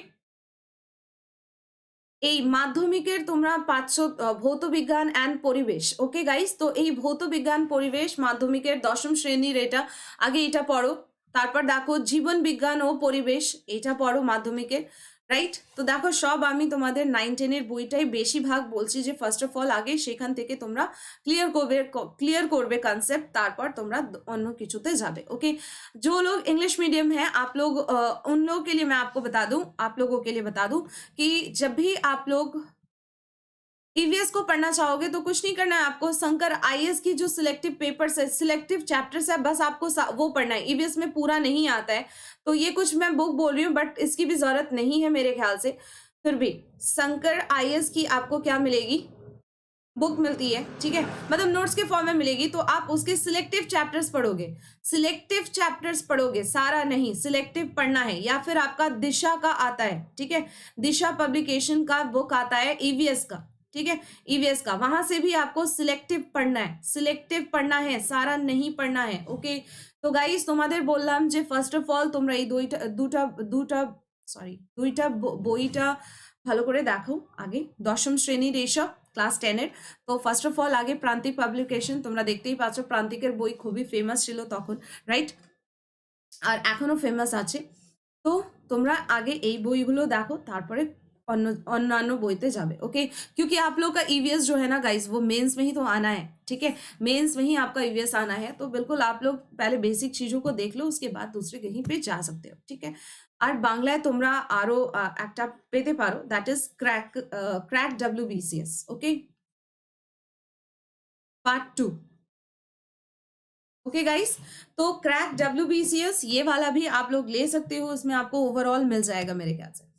এই মাধ্যমিকের তোমরা পাচ্ছ ভৌত বিজ্ঞান অ্যান্ড পরিবেশ। ওকে গাইস, তো এই ভৌত বিজ্ঞান পরিবেশ মাধ্যমিকের 10ম শ্রেণীর, এটা আগে এটা পড়ো। তারপর দেখো জীবন বিজ্ঞান ও পরিবেশ, এটা পড়ো মাধ্যমিকের, রাইট। তো দেখো সব আমি তোমাদের 9-10 এর বইটাই বেশিরভাগ বলছি যে ফার্স্ট অফ অল আগে সেখান থেকে তোমরা क्लियर করবে কনসেপ্ট, তারপর তোমরা অন্য কিছুতে যাবে। ओके, जो लोग इंग्लिश मीडियम है आप लोग उन लोगों के लिए मैं आपको बता दूं, आप लोगों के लिए बता दूं कि जब भी आप लोग ईवीएस को पढ़ना चाहोगे तो कुछ नहीं करना है आपको, शंकर आईएएस की जो सिलेक्टिव पेपर्स है, सिलेक्टिव चैप्टर्स है, बस आपको वो पढ़ना है। ईवीएस में पूरा नहीं आता है, तो ये कुछ मैं बुक बोल रही हूँ बट इसकी भी जरूरत नहीं है मेरे ख्याल से। फिर भी शंकर आईएएस की आपको क्या मिलेगी, बुक मिलती है, ठीक है, मतलब नोट्स के फॉर्म में मिलेगी, तो आप उसके सिलेक्टिव चैप्टर्स पढ़ोगे, सिलेक्टिव चैप्टर्स पढ़ोगे, सारा नहीं, सिलेक्टिव पढ़ना है। या फिर आपका दिशा का आता है, ठीक है, दिशा पब्लिकेशन का बुक आता है ईवीएस का, ठीक है, ईवीएस का, वहां से भी आपको सिलेक्टिव पढ़ना है, सिलेक्टिव पढ़ना है, सारा नहीं पढ़ना है। ओके, তো গাইস তোমাদের বললাম যে ফার্স্ট অফ অল তোমরা এই দুইটা বইটা ভালো করে দেখো আগে, দশম শ্রেণীর এইসব ক্লাস 10 এর। তো ফার্স্ট অফ অল আগে প্রান্তিক পাবলিকেশন, তোমরা দেখতেই পাচ্ছ প্রান্তিকের বই খুবই ফেমাস ছিল তখন, রাইট, আর এখনো ফেমাস আছে। তো তোমরা आगे এই বইগুলো देखो, তারপরে अन्य बोलते जावे। ओके, क्योंकि आप लोग का ईवीएस जो है ना गाइस, वो मेंस में ही तो आना है, ठीक है, मेंस में ही आपका ईवीएस आना है, तो बिल्कुल आप लोग पहले बेसिक चीजों को देख लो, उसके बाद दूसरे कहीं पे जा सकते हो, ठीक है। আর বাংলায় তোমরা আরো একটা পেতে পারো, that is crack WBCS. Okay, part 2। Okay guys, तो क्रैक डब्ल्यूबीसीएस ये वाला भी आप लोग ले सकते हो, इसमें आपको ओवरऑल मिल जाएगा मेरे ख्याल से।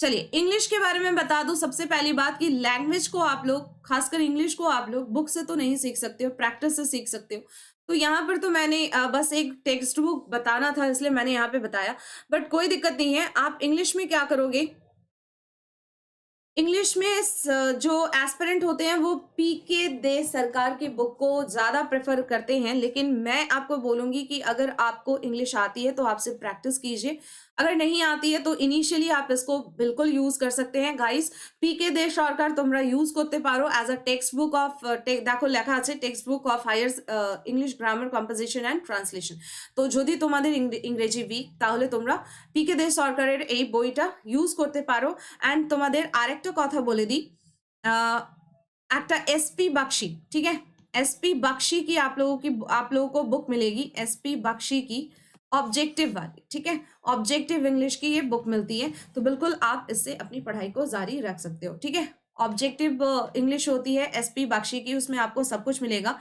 चलिए इंग्लिश के बारे में बता दूं, सबसे पहली बात कि लैंग्वेज को आप लोग, खासकर इंग्लिश को आप लोग बुक से तो नहीं सीख सकते हो, प्रैक्टिस से सीख सकते हो। तो यहाँ पर तो मैंने बस एक टेक्स्ट बुक बताना था, इसलिए मैंने यहाँ पे बताया, बट कोई दिक्कत नहीं है। आप इंग्लिश में क्या करोगे, इंग्लिश में जो एस्पिरेंट होते हैं वो पीके दे सरकार की बुक को ज़्यादा प्रेफर करते हैं, लेकिन मैं आपको बोलूँगी कि अगर आपको इंग्लिश आती है तो आपसे प्रैक्टिस कीजिए, अगर नहीं आती है तो इनिशियली आप इसको बिल्कुल यूज़ कर सकते हैं। गाइस, पीके दे सरकार তোমরা ইউজ করতে পারো as a text book of, দেখো লেখা আছে text book of higher English grammar composition and translation. তো যদি তোমাদের ইংরেজি উইক, তাহলে তোমরা পিকে দে সরকারের এই বইটা ইউজ করতে পারো। एंड তোমাদের আরেকটা কথা বলে দিই, একটা एसपी बख्शी, ठीक है, एसपी बख्शी की आप लोगों को बुक मिलेगी, एसपी बख्शी की ऑब्जेक्टिव वाली, ठीक है, ऑब्जेक्टिव इंग्लिश की ये बुक मिलती है, तो बिल्कुल आप इससे अपनी पढ़ाई को जारी रख सकते हो, ठीक है। ऑब्जेक्टिव इंग्लिश होती है एसपी बख्शी की, उसमें आपको सब कुछ मिलेगा,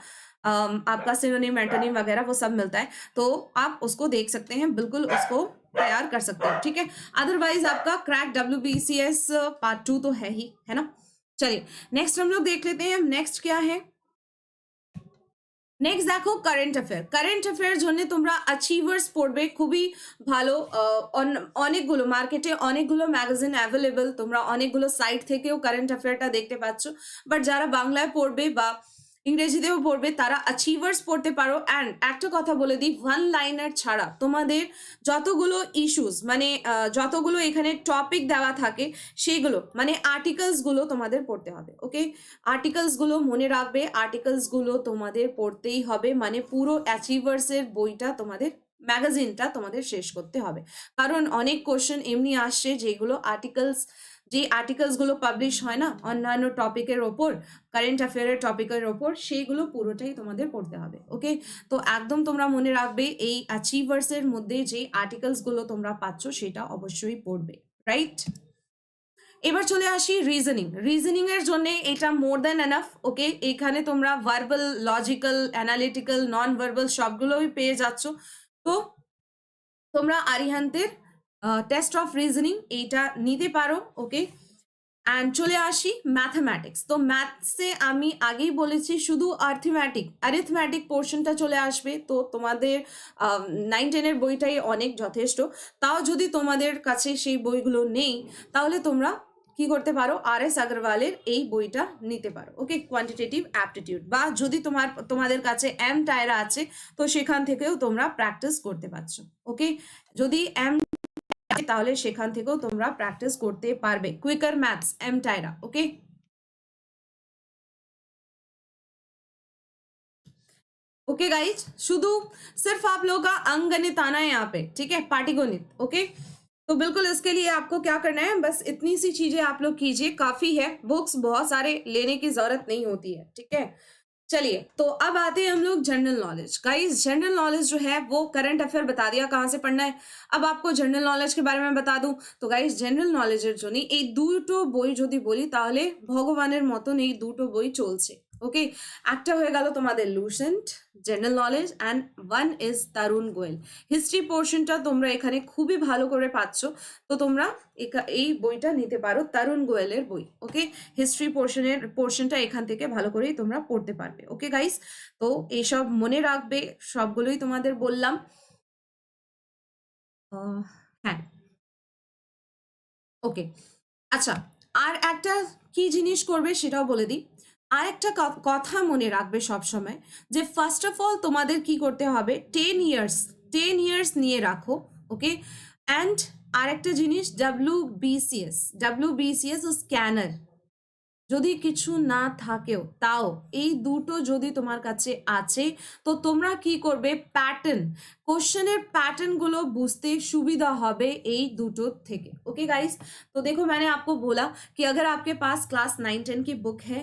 आपका सिनोनिम एंटोनिम वगैरह वो सब मिलता है, तो आप उसको देख सकते हैं, बिल्कुल उसको तैयार कर सकते हो, ठीक है। अदरवाइज आपका क्रैक डब्ल्यूबीसीएस पार्ट 2 तो है ही, है ना। चलिए नेक्स्ट हम लोग देख लेते हैं, नेक्स्ट क्या है। নেক্সট দেখো কারেন্ট অ্যাফেয়ার। কারেন্ট অ্যাফেয়ার জন্য তোমরা অ্যাচিভার্স পড়বে, খুবই ভালো, অনেকগুলো মার্কেটে অনেকগুলো ম্যাগাজিন অ্যাভেলেবল, তোমরা অনেকগুলো সাইট থেকেও কারেন্ট অ্যাফেয়ারটা দেখতে পাচ্ছ, বাট যারা বাংলায় পড়বে বা ইংরেজিতেও পড়বে তারা অ্যাচিভার্স পড়তে পারো। অ্যান্ড একটা কথা বলে দিই, ওয়ান লাইনার ছাড়া তোমাদের যতগুলো ইস্যুস, মানে যতগুলো এখানে টপিক দেওয়া থাকে সেইগুলো, মানে আর্টিকেলসগুলো তোমাদের পড়তে হবে। ওকে, আর্টিকেলসগুলো মনে রাখবে, আর্টিকেলসগুলো তোমাদের পড়তেই হবে, মানে পুরো অ্যাচিভার্সের বইটা তোমাদের, ম্যাগাজিনটা তোমাদের শেষ করতে হবে, কারণ অনেক কোশ্চেন এমনি আসছে যেগুলো যে আর্টিকেলসগুলো পাবলিশ হয় না অন্যান্য টপিকের ওপর, কারেন্ট অ্যাফেয়ারের টপিকের ওপর, সেইগুলো পুরোটাই তোমাদের পড়তে হবে। ওকে, তো একদম তোমরা মনে রাখবে এই অ্যাচিভার্সের মধ্যে যে আর্টিকেলসগুলো তোমরা পাচ্ছ সেটা অবশ্যই পড়বে, রাইট। এবার চলে আসি রিজনিং এর জন্য এটা মোর দ্যান এনাফ। ওকে, এখানে তোমরা verbal, logical, analytical, non verbal সবগুলোই পেয়ে যাচ্ছ। তো তোমরা আরিহান্তের টেস্ট অফ রিজনিং এইটা নিতে পারো। ওকে, অ্যান্ড চলে আসি ম্যাথামেটিক্স। তো ম্যাথসে আমি আগেই বলেছি শুধু অ্যারিথমেটিক পোর্শনটা চলে আসবে, তো তোমাদের 9-10-এর বইটাই অনেক যথেষ্ট। তাও যদি তোমাদের কাছে সেই বইগুলো নেই, তাহলে তোমরা কি করতে পারো, RS আগরওয়ালের এই বইটা নিতে পারো। ওকে, কোয়ান্টিটেটিভ অ্যাপটিটিউড, বা যদি তোমাদের কাছে এম টায়রা আছে তো সেখান থেকেও তোমরা প্র্যাকটিস করতে পারছো। ওকে, যদি এম তাহলে সেখান থেকেও তোমরা প্র্যাকটিস করতে পারবে। Quicker maths, M Tyra. Okay, okay guys, शुद्ध सिर्फ आप लोगों का अंकगणित आना है यहाँ पे, ठीक है, पाटीगणित। ओके, तो बिल्कुल इसके लिए आपको क्या करना है, बस इतनी सी चीजें आप लोग कीजिए, काफी है, बुक्स बहुत सारे लेने की जरूरत नहीं होती है, ठीक है। चलिए, तो अब आते हैं हम लोग general knowledge. Guys, general knowledge जो है वो करंट अफेयर बता दिया कहाँ से पढ़ना है। अब आपको जनरल नॉलेज के बारे में बता दूं, तो गाइस जनरल नॉलेजेर জন্য এই দুটো বই যদি বলি তাহলে ভগবানের মতন এই দুটো বই চলছে। ওকে, একটা হয়ে গেল তোমাদের Lucent general knowledge and one is Tarun Goel. History পোর্শনটা তোমরা এখানে খুবই ভালো করে পাচ্ছ, তো তোমরা এই বইটা নিতে পারো, তরুণ গোয়েলের বই। ওকে, হিস্ট্রি পোর্শনটা এখান থেকে ভালো করেই তোমরা পড়তে পারবে। ওকে গাইস, তো এইসব মনে রাখবে, সবগুলোই তোমাদের বললাম। হ্যাঁ, ওকে, আচ্ছা, আর একটা কি জিনিস করবে সেটাও বলে দিই। আর একটা কথা মনে রাখবে সব সময়, যে ফার্স্ট অফ অল তোমাদের কি করতে হবে, 10 ইয়ার্স নিয়ে রাখো। ওকে, অ্যান্ড আর একটা জিনিস, ডাব্লিউবিসিএস ও স্ক্যানার যদি কিছু না থাকেও তাও এই দুটো যদি তোমার কাছে আছে, তো তোমরা কি করবে, কোশ্চেনের প্যাটার্নগুলো बुझते सुविधा হবে এই দুটো থেকে। ओके गाइस, तो देखो मैंने आपको बोला कि अगर आपके पास क्लास 9-10 की बुक है,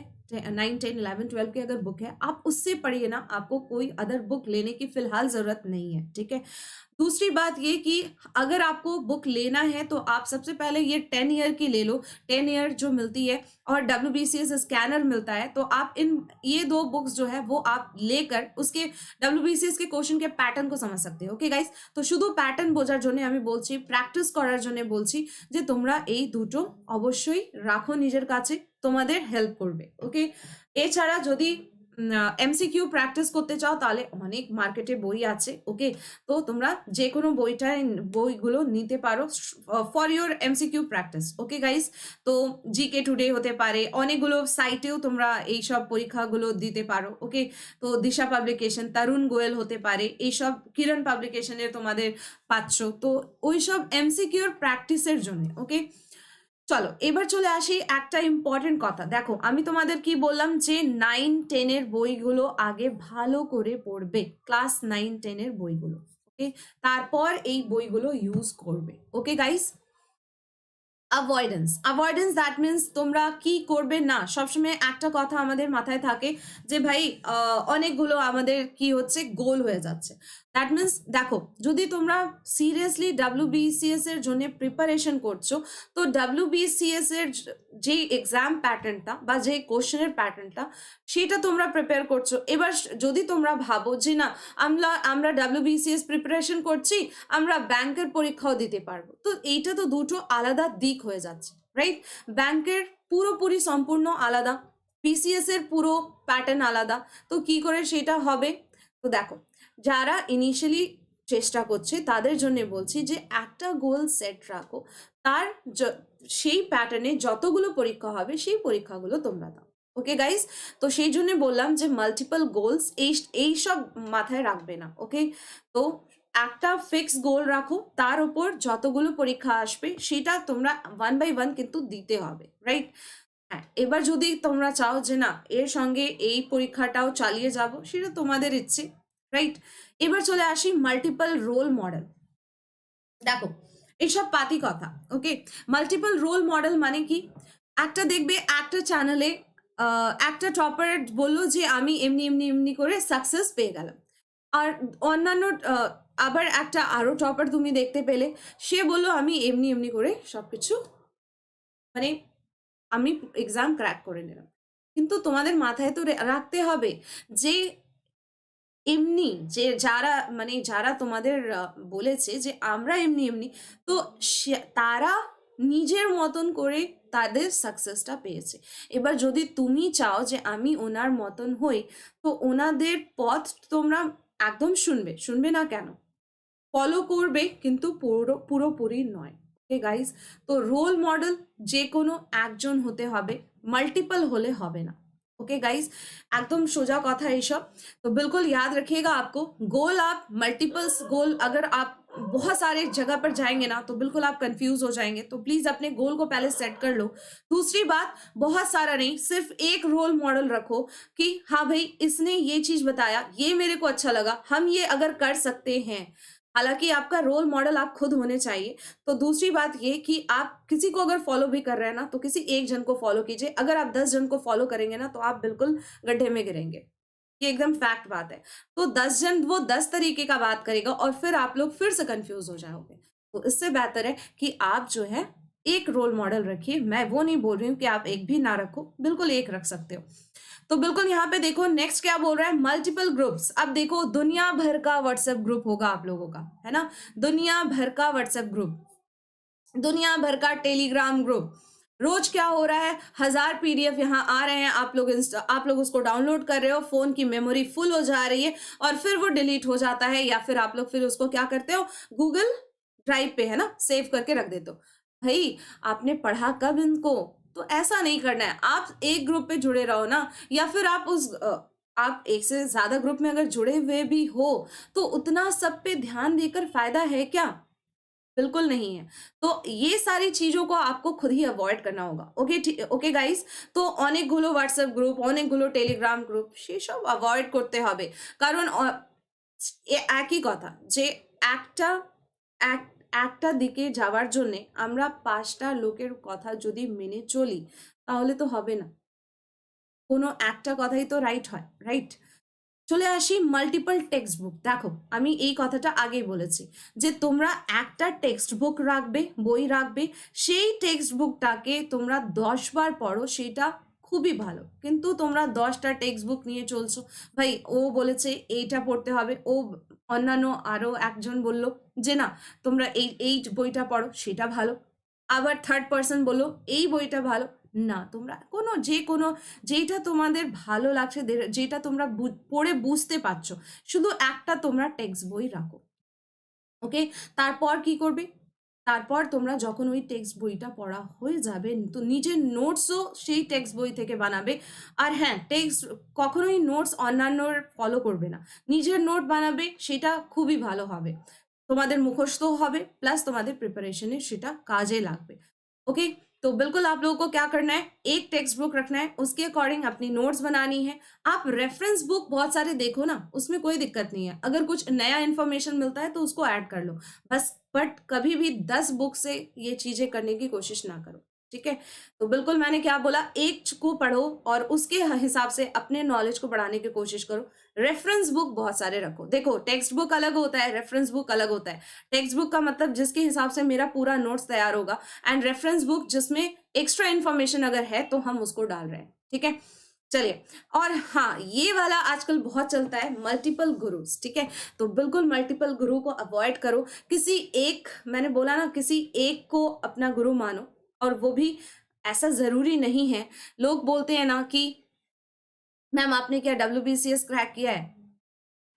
9-10-11-12 की अगर बुक है, आप उससे पढ़िए ना, आपको कोई अदर बुक लेने की फिलहाल ज़रूरत नहीं है, ठीक है। दूसरी बात ये कि अगर आपको बुक लेना है तो आप सबसे पहले ये 10 ईयर की ले लो, 10 ईयर जो मिलती है और WBCS स्कैनर मिलता है, तो आप ये दो बुक्स जो है वो आप लेकर उसके WBCS के क्वेश्चन के पैटर्न को समझ सकते हो। ओके गाइस, तो শুধু প্যাটার্ন বোঝার জন্য আমি বলছি, প্র্যাকটিস করার জন্য বলছি যে তোমরা এই দুটো অবশ্যই রাখো নিজের কাছে, তোমাদের হেল্প করবে। ওকে, এছাড়া যদি এমসিকিউ প্র্যাকটিস করতে চাও তাহলে অনেক মার্কেটে বই আছে। ওকে, তো তোমরা যে কোনো বইগুলো নিতে পারো for your MCQ practice. Okay guys, তো জিকে টুডে হতে পারে, অনেকগুলো সাইটেও তোমরা এইসব পরীক্ষাগুলো দিতে পারো। ওকে, তো দিশা পাবলিকেশন, তরুণ গোয়েল হতে পারে, এইসব কিরণ পাবলিকেশনে তোমাদের পাচ্ছ, তো ওইসব এমসিকিউর প্র্যাকটিসের জন্য। ওকে, চলো এবার চলে আসি একটা ইম্পর্টেন্ট কথা। দেখো আমি তোমাদের কি বললাম, যে 9-10 বইগুলো আগে ভালো করে পড়বে, ক্লাস 9-10 বইগুলো। ওকে, তারপর এই বইগুলো ইউজ করবে। Okay guys, avoidance that means তোমরা কি করবে না, সবসময় একটা কথা আমাদের মাথায় থাকে যে ভাই অনেকগুলো আমাদের কি হচ্ছে, গোল হয়ে যাচ্ছে। দ্যাট মিনস দেখো, যদি তোমরা সিরিয়াসলি WBCS এর জন্য প্রিপারেশন করছো, তো WBCS এর যে এক্সাম প্যাটার্নটা বা যে কোশ্চেনের প্যাটার্নটা সেটা তোমরা প্রিপেয়ার করছো। এবার যদি তোমরা ভাবো যে না, আমরা WBCS প্রিপারেশন করছি, আমরা ব্যাংকের পরীক্ষাও দিতে পারবো, তো এইটা তো দুটো আলাদা দিক হয়ে যাচ্ছে, রাইট। ব্যাংকের পুরোপুরি সম্পূর্ণ আলাদা, BCS এর পুরো প্যাটার্ন আলাদা, তো কি করে সেটা হবে। তো দেখো, যারা ইনিশিয়ালি চেষ্টা করছে তাদের জন্য বলছি যে একটা গোল সেট রাখো, তার সেই প্যাটার্নে যতগুলো পরীক্ষা হবে সেই পরীক্ষাগুলো তোমরা দাও। ওকে গাইস, তো সেই জন্য বললাম যে মাল্টিপল গোলস এই সব মাথায় রাখবে না। ওকে, তো একটা ফিক্স গোল রাখো, তার উপর যতগুলো পরীক্ষা আসবে সেটা তোমরা 1 বাই 1 কিন্তু দিতে হবে, রাইট। হ্যাঁ, এবার যদি তোমরা চাও যে না এর সঙ্গে এই পরীক্ষাটাও চালিয়ে যাব, সেটা তোমাদের ইচ্ছে, রাইট। এবার চলে আসি মাল্টিপল রোল মডেল। দেখো এইসব পাতি কথা। ওকে, মাল্টিপল রোল মডেল মানে কি, একটা দেখবে একটা চ্যানেলে একটা টপার বললো যে আমি এমনি এমনি এমনি করে সাকসেস পেয়ে গেলাম, আর অন্যান্য আবার একটা আরো টপার তুমি দেখতে পেলে, সে বললো আমি এমনি এমনি করে সবকিছু মানে আমি এক্সাম ক্র্যাক করে নিলাম। কিন্তু তোমাদের মাথায় তো রাখতে হবে যে এমনি যে যারা তোমাদের বলেছে যে আমরা এমনি এমনি, তো তারা নিজের মতন করে তাদের সাকসেসটা পেয়েছে। এবার যদি তুমি চাও যে আমি ওনার মতন হই, তো ওনাদের পথ তোমরা একদম শুনবে না কেন, ফলো করবে, কিন্তু পুরোপুরি নয়। ওকে গাইস, তো রোল মডেল যে কোনো একজন হতে হবে, মাল্টিপল হলে হবে না। ओके गाइस, एकदम सोजा कथा ये सब, तो बिल्कुल याद रखिएगा आपको, गोल आप मल्टीपल्स गोल अगर आप बहुत सारे जगह पर जाएंगे ना, तो बिल्कुल आप कंफ्यूज हो जाएंगे, तो प्लीज अपने गोल को पहले सेट कर लो। दूसरी बात, बहुत सारा नहीं, सिर्फ एक रोल मॉडल रखो कि हाँ भाई इसने ये चीज बताया, ये मेरे को अच्छा लगा, हम ये अगर कर सकते हैं। हालांकि आपका रोल मॉडल आप खुद होने चाहिए। तो दूसरी बात ये कि आप किसी को अगर फॉलो भी कर रहे हैं ना, तो किसी एक जन को फॉलो कीजिए। अगर आप 10 जन को फॉलो करेंगे ना, तो आप बिल्कुल गड्ढे में गिरेंगे, ये एकदम फैक्ट बात है। तो 10 जन वो 10 तरीके का बात करेगा और फिर आप लोग फिर से कंफ्यूज हो जाओगे। तो इससे बेहतर है कि आप जो है एक रोल मॉडल रखिए। मैं वो नहीं बोल रही हूँ कि आप एक भी ना रखो, बिल्कुल एक रख सकते हो। तो बिल्कुल यहाँ पे देखो नेक्स्ट क्या बोल रहा है, मल्टीपल ग्रुप्स। अब देखो दुनिया भर का व्हाट्सएप ग्रुप होगा आप लोगों का, है ना, दुनिया भर का व्हाट्सएप ग्रुप, दुनिया भर का टेलीग्राम ग्रुप। रोज क्या हो रहा है, 1000 PDF यहाँ आ रहे हैं, आप लोग उसको डाउनलोड कर रहे हो, फोन की मेमोरी फुल हो जा रही है और फिर वो डिलीट हो जाता है, या फिर आप लोग फिर उसको क्या करते हो, गूगल ड्राइव पे, है ना, सेव करके रख देते हो। भाई आपने पढ़ा कब इनको? तो ऐसा नहीं करना है, आप एक ग्रुप पे जुड़े रहो ना, या फिर आप एक से ज्यादा ग्रुप में अगर जुड़े हुए भी हो तो उतना सब पे ध्यान देकर फायदा है क्या? बिल्कुल नहीं है। तो ये सारी चीज़ों को आपको खुद ही अवॉइड करना होगा। ওকে গাইস, তো অনেকগুলো হোয়াটসঅ্যাপ গ্রুপ, অনেকগুলো টেলিগ্রাম গ্রুপ সেসব অ্যাভয়েড করতে হবে। কারণ একই কথা যে একটা এক একটা দিকে যাওয়ার জন্যে আমরা ৫ টা লোকের কথা যদি মেনে চলি তাহলে তো হবে না। কোনো একটা কথাই তো রাইট হয়, রাইট? চলে আসি মাল্টিপল টেক্সট বুক। দেখো আমি এই কথাটা আগেই বলেছি যে তোমরা একটা টেক্সট বুক রাখবে, বই রাখবে, সেই টেক্সট বুকটাকে তোমরা 10 বার পড়ো, সেটা খুবই ভালো। কিন্তু তোমরা 10টা টেক্সট বুক নিয়ে চলছো, ভাই ও বলেছে এইটা পড়তে হবে, অন্যান্য আরও একজন বলল যে না তোমরা এই বইটা পড়ো সেটা ভালো, আবার থার্ড পার্সন বললো এই বইটা ভালো। না, তোমরা কোনো যেইটা তোমাদের ভালো লাগছে, যেটা তোমরা পড়ে বুঝতে পারছো, শুধু একটা তোমরা টেক্সট বই রাখো। ওকে, তারপর কি করবে, তারপর তোমরা যখন ওই টেক্সট বইটা পড়া হয়ে যাবে তো নিজের নোটসও সেই টেক্সট বই থেকে বানাবে। আর হ্যাঁ, কখনোই নোটস অন্যান্যর ফলো করবে না, নিজের নোট বানাবে, সেটা খুবই ভালো হবে, তোমাদের মুখস্থও হবে প্লাস তোমাদের প্রিপাरेशने সেটা কাজে লাগবে। ओके, तो बिल्कुल आप लोगों को क्या करना है, एक टेक्स्ट बुक रखना है, उसके अकॉर्डिंग अपनी नोट्स बनानी है। आप रेफरेंस बुक बहुत सारे देखो ना, उसमें कोई दिक्कत नहीं है, अगर कुछ नया इन्फॉर्मेशन मिलता है तो उसको ऐड कर लो बस, बट कभी भी 10 बुक से ये चीजें करने की कोशिश ना करो, ठीक है? तो बिल्कुल मैंने क्या बोला, एक को पढ़ो और उसके हिसाब से अपने नॉलेज को बढ़ाने की कोशिश करो। रेफरेंस बुक बहुत सारे रखो। देखो टेक्स्ट बुक अलग होता है, रेफरेंस बुक अलग होता है। टेक्स्ट बुक का मतलब जिसके हिसाब से मेरा पूरा नोट्स तैयार होगा, एंड रेफरेंस बुक जिसमें एक्स्ट्रा इन्फॉर्मेशन अगर है तो हम उसको डाल रहे हैं, ठीक है? चलिए, और हाँ ये वाला आजकल बहुत चलता है, मल्टीपल गुरुज, ठीक है? तो बिल्कुल मल्टीपल गुरु को अवॉइड करो। किसी एक, मैंने बोला ना, किसी एक को अपना गुरु मानो, और वो भी ऐसा जरूरी नहीं है। लोग बोलते हैं ना कि मैम आपने क्या WBCS क्रैक किया है?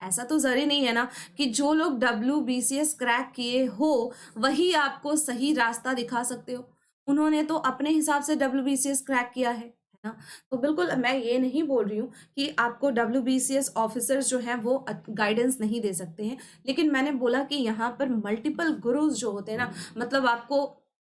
ऐसा तो जरूरी नहीं है ना कि जो लोग WBCS क्रैक किए हो वही आपको सही रास्ता दिखा सकते हो। उन्होंने तो अपने हिसाब से WBCS क्रैक किया है ना? तो बिल्कुल मैं ये नहीं बोल रही हूँ कि आपको WBCS ऑफिसर्स जो हैं वो गाइडेंस नहीं दे सकते हैं, लेकिन मैंने बोला कि यहाँ पर मल्टीपल गुरुज जो होते हैं ना, मतलब आपको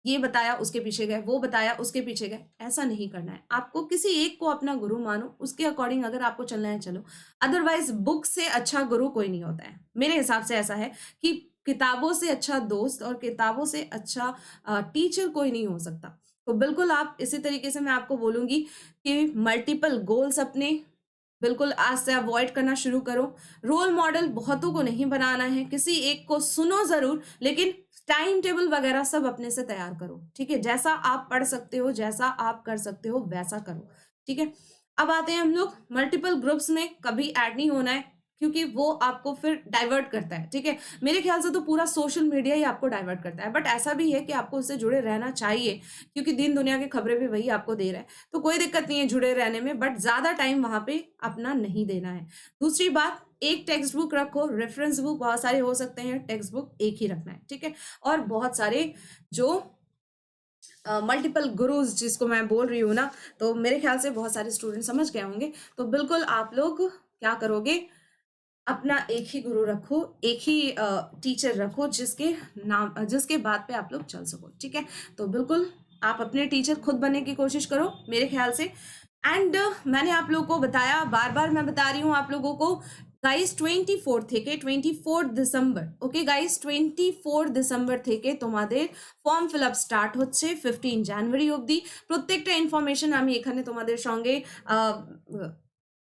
ये बताया उसके पीछे गए, वो बताया उसके पीछे गए, ऐसा नहीं करना है। आपको किसी एक को अपना गुरु मानो, उसके अकॉर्डिंग अगर आपको चलना है चलो, अदरवाइज बुक से अच्छा गुरु कोई नहीं होता है। मेरे हिसाब से ऐसा है कि किताबों से अच्छा दोस्त और किताबों से अच्छा टीचर कोई नहीं हो सकता। तो बिल्कुल आप इसी तरीके से मैं आपको बोलूँगी कि मल्टीपल गोल्स अपने बिल्कुल आज से अवॉइड करना शुरू करो। रोल मॉडल बहुतों को नहीं बनाना है, किसी एक को सुनो ज़रूर, लेकिन टाइम टेबल वगैरह सब अपने से तैयार करो, ठीक है? जैसा आप पढ़ सकते हो, जैसा आप कर सकते हो वैसा करो, ठीक है? अब आते हैं हम लोग मल्टीपल ग्रुप्स में कभी ऐड नहीं होना है, क्योंकि वो आपको फिर डाइवर्ट करता है, ठीक है? मेरे ख्याल से तो पूरा सोशल मीडिया ही आपको डाइवर्ट करता है, बट ऐसा भी है कि आपको उससे जुड़े रहना चाहिए, क्योंकि दिन दुनिया की खबरें भी वही आपको दे रहा है, तो कोई दिक्कत नहीं है जुड़े रहने में, बट ज़्यादा टाइम वहाँ पे अपना नहीं देना है। दूसरी बात, एक टेक्स्ट बुक रखो, रेफरेंस बुक बहुत सारे हो सकते हैं, टेक्स्ट बुक एक ही रखना है, ठीक है? और बहुत सारे जो मल्टीपल गुरुज जिसको मैं बोल रही हूँ ना, तो मेरे ख्याल से बहुत सारे स्टूडेंट समझ गए होंगे। तो बिल्कुल आप लोग क्या करोगे, अपना एक ही गुरु रखो, एक ही टीचर रखो जिसके बात पे आप लोग चल सको, ठीक है? तो बिल्कुल आप अपने टीचर खुद बनने की कोशिश करो मेरे ख्याल से। एंड मैंने आप लोगों को बताया, बार बार मैं बता रही हूँ आप लोगों को, গাইস 24 থেকে 24 ডিসেম্বর, ওকে গাইস 24 ডিসেম্বর থেকে তোমাদের ফর্ম ফিল আপ স্টার্ট হচ্ছে 15 জানুয়ারি অবধি। প্রত্যেকটা ইনফরমেশন আমি এখানে তোমাদের সঙ্গে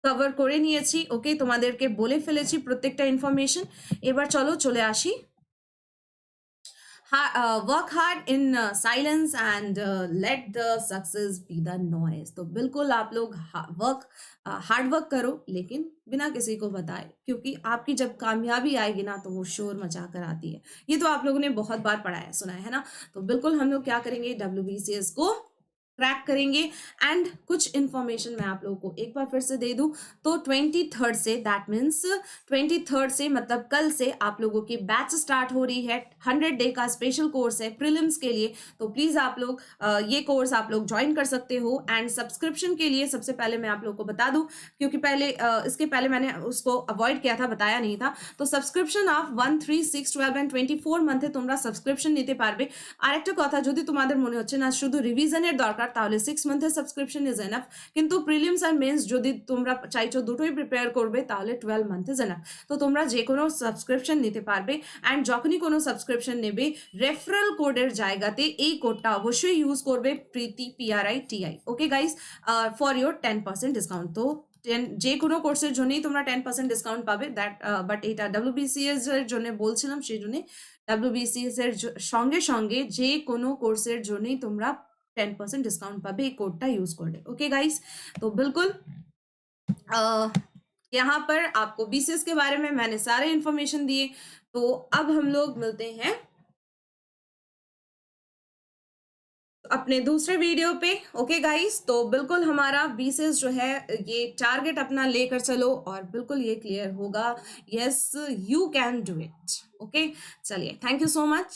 কভার করে নিয়েছি, ওকে? তোমাদেরকে বলে ফেলেছি প্রত্যেকটা ইনফরমেশন। এবার চলো চলে আসি work hard in silence and let the success be the noise. तो बिल्कुल आप लोग हार्ड वर्क करो, लेकिन बिना किसी को बताए, क्योंकि आपकी जब कामयाबी आएगी ना तो वो शोर मचा कर आती है। ये तो आप लोगों ने बहुत बार पढ़ा है, सुना है ना। तो बिल्कुल हम लोग क्या करेंगे, WBCS को क्रैक करेंगे। एंड कुछ इंफॉर्मेशन मैं आप लोगों को एक बार फिर से दे दूं, तो 23rd से, दैट मीन्स 23rd से मतलब कल से आप लोगों की बैच स्टार्ट हो रही है। 100 डे का स्पेशल कोर्स है प्रीलिम्स के लिए। तो प्लीज आप लोग ये कोर्स आप लोग ज्वाइन कर सकते हो। एंड सब्सक्रिप्शन के लिए सबसे पहले मैं आप लोग को बता दूं, क्योंकि पहले इसके पहले मैंने उसको अवॉइड किया था, बताया नहीं था। तो সাবস্ক্রিপশন অফ 1, 3, 6, 12 এন্ড 24 মান্থে তোমরা সাবস্ক্রিপশন নিতে পারবে। আরেকটা কথা, যদি তোমাদের মনে হচ্ছে না শুধু রিভিশনের দরকার, তাহলে 6 মান্থের সাবস্ক্রিপশন ইজ এনাফ। কিন্তু প্রিলিমস আর মেন্স যদি তোমরা চাইছো দুটোই প্রিপেয়ার করবে, তাহলে 12 মান্থ ইজ এনাফ। তো তোমরা যে কোনো সাবস্ক্রিপশন নিতে পারবে। অ্যান্ড যখনই কোনো সাবস্ক্রিপশন নেবে, রেফারেল কোডের জায়গাতে এই কোডটা অবশ্যই ইউজ করবে, প্রীতি PRITI। Okay guys, for your 10% discount. তো যে কোনো কোর্সের জন্যই তোমরা 10% ডিসকাউন্ট পাবে। দ্যাট বাট এটা WBCS এর জন্য বলছিলাম, সেই জন্য WBCS এর সঙ্গে সঙ্গে যে কোনো কোর্সের জন্যই তোমরা 10% डिस्काउंट पाবে এই कोड यूज करके। ओके गाइस, तो बिल्कुल यहाँ पर आपको BCS के बारे में मैंने सारे इंफॉर्मेशन दिए। तो अब हम लोग मिलते हैं अपने दूसरे वीडियो पे। ओके गाइस, तो बिल्कुल हमारा BCS जो है, ये टारगेट अपना लेकर चलो और बिल्कुल ये क्लियर होगा। Yes, you can do it. Okay, चलिए, थैंक यू सो मच।